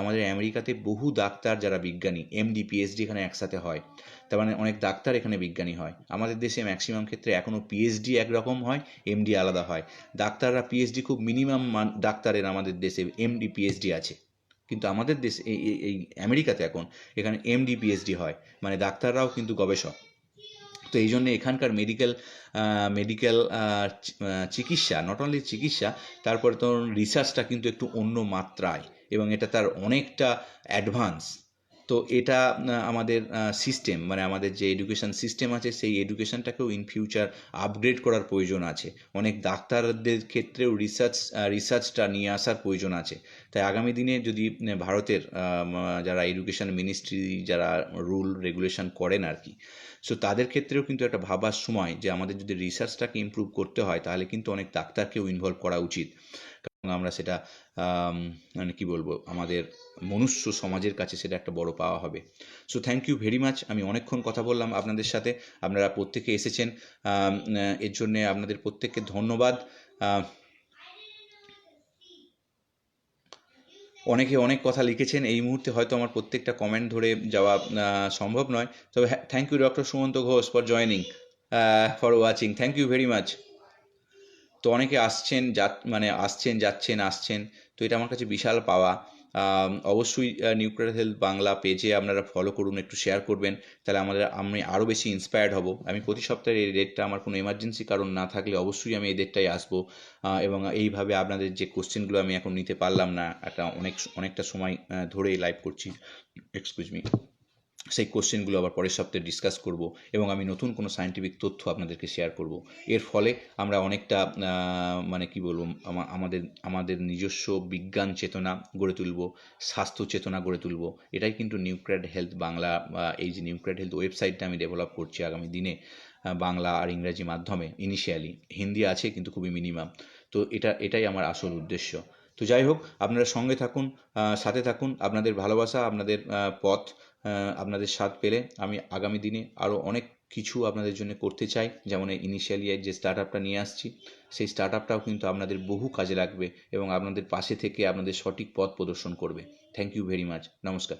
A: আমাদের আমেরিকাতে বহু ডাক্তার যারা বিজ্ঞানী, এমডি পিএইচডি এখানে একসাথে হয়। তার মানে অনেক ডাক্তার এখানে বিজ্ঞানী হয়। আমাদের দেশে ম্যাক্সিমাম ক্ষেত্রে এখনও পিএইচডি একরকম হয়, এমডি আলাদা হয়। ডাক্তাররা পিএইচডি খুব মিনিমাম ডাক্তারের আমাদের দেশে এমডি পিএইচডি আছে। কিন্তু আমাদের দেশে এই আমেরিকাতে এখানে এমডি পিএইচডি হয়, মানে ডাক্তাররাও কিন্তু গবেষক। তো এই জন্য এখানকার মেডিকেল চিকিৎসা, নট অনলি চিকিৎসা, তারপরে তো রিসার্চটা কিন্তু একটু অন্য মাত্রায়, এবং এটা তার অনেকটা অ্যাডভান্স। তো এটা আমাদের সিস্টেম, আমাদের যে এডুকেশন সিস্টেম আছে, সেই এডুকেশনটাকেও ইন ফিউচার আপগ্রেড করার প্রয়োজন আছে। অনেক ডাক্তারদের ক্ষেত্রেও রিসার্চটা নিয়ে আসার প্রয়োজন আছে। তাই আগামী দিনে যদি ভারতের যারা এডুকেশন মিনিস্ট্রি, যারা রুল রেগুলেশন করেন আর কি, সো তাদের ক্ষেত্রেও কিন্তু একটা ভাবার সময়, যে আমাদের যদি রিসার্চটাকে ইমপ্রুভ করতে হয়, তাহলে কিন্তু অনেক ডাক্তারকেও ইনভলভ করা উচিত। কারণ আমরা সেটা কি বলবো, আমাদের মনুষ্য সমাজের কাছে সেটা একটা বড় পাওয়া হবে। So thank you very much. আমি অনেকক্ষণ কথা বললাম আপনাদের সাথে, আপনারা প্রত্যেকে এসেছেন, এর জন্যে আপনাদের প্রত্যেককে ধন্যবাদ। অনেকে অনেক কথা লিখেছেন, এই মুহূর্তে হয়তো আমার প্রত্যেকটা কমেন্ট ধরে যাওয়া সম্ভব নয়, তবে thank you doctor Sumanta Ghosh for joining, for watching, thank you very much. তো অনেকে আসছেন, তো এটা আমার কাছে বিশাল পাওয়া। অবশ্যই নিউক্লিয়ার হেলথ বাংলা পেজে আপনারা ফলো করুন, একটু শেয়ার করবেন, তাহলে আমি আরও বেশি ইন্সপায়ার্ড হব। আমি প্রতি সপ্তাহে এই ডেটটা, আমার কোনো এমার্জেন্সি কারণ না থাকলে অবশ্যই আমি এই ডেটটাই আসবো, এবং এইভাবে আপনাদের যে কোশ্চেনগুলো আমি এখন নিতে পারলাম না, অনেকটা সময় ধরে লাইভ করছি, এক্সকিউজ মি, সেই কোশ্চেনগুলো আবার পরের সপ্তাহে ডিসকাস করব, এবং আমি নতুন কোনো সায়েন্টিফিক তথ্য আপনাদেরকে শেয়ার করব। এর ফলে আমরা অনেকটা কি বলবো, আমাদের নিজস্ব বিজ্ঞান চেতনা গড়ে তুলব, স্বাস্থ্য চেতনা গড়ে তুলব। এটাই কিন্তু নিউক্লিয়ার হেলথ বাংলা, এই যে নিউক্লিয়ার হেলথ ওয়েবসাইটটা আমি ডেভেলপ করছি আগামী দিনে, বাংলা আর ইংরাজি মাধ্যমে, ইনিশিয়ালি হিন্দি আছে কিন্তু খুবই মিনিমাম। তো এটাই আমার আসল উদ্দেশ্য। তো যাই হোক, আপনারা সঙ্গে থাকুন, সাথে থাকুন। আপনাদের ভালোবাসা, আপনাদের পথ, আপনাদের সাথ পেলে আমি আগামী দিনে আরও অনেক কিছু আপনাদের জন্য করতে চাই। যেমন এই ইনিশিয়ালি যে স্টার্ট আপটা নিয়ে আসছি, সেই স্টার্ট আপটাও কিন্তু আপনাদের বহু কাজে লাগবে, এবং আপনাদের পাশে থেকে আপনাদের সঠিক পথ প্রদর্শন করবে। Thank you very much. নমস্কার।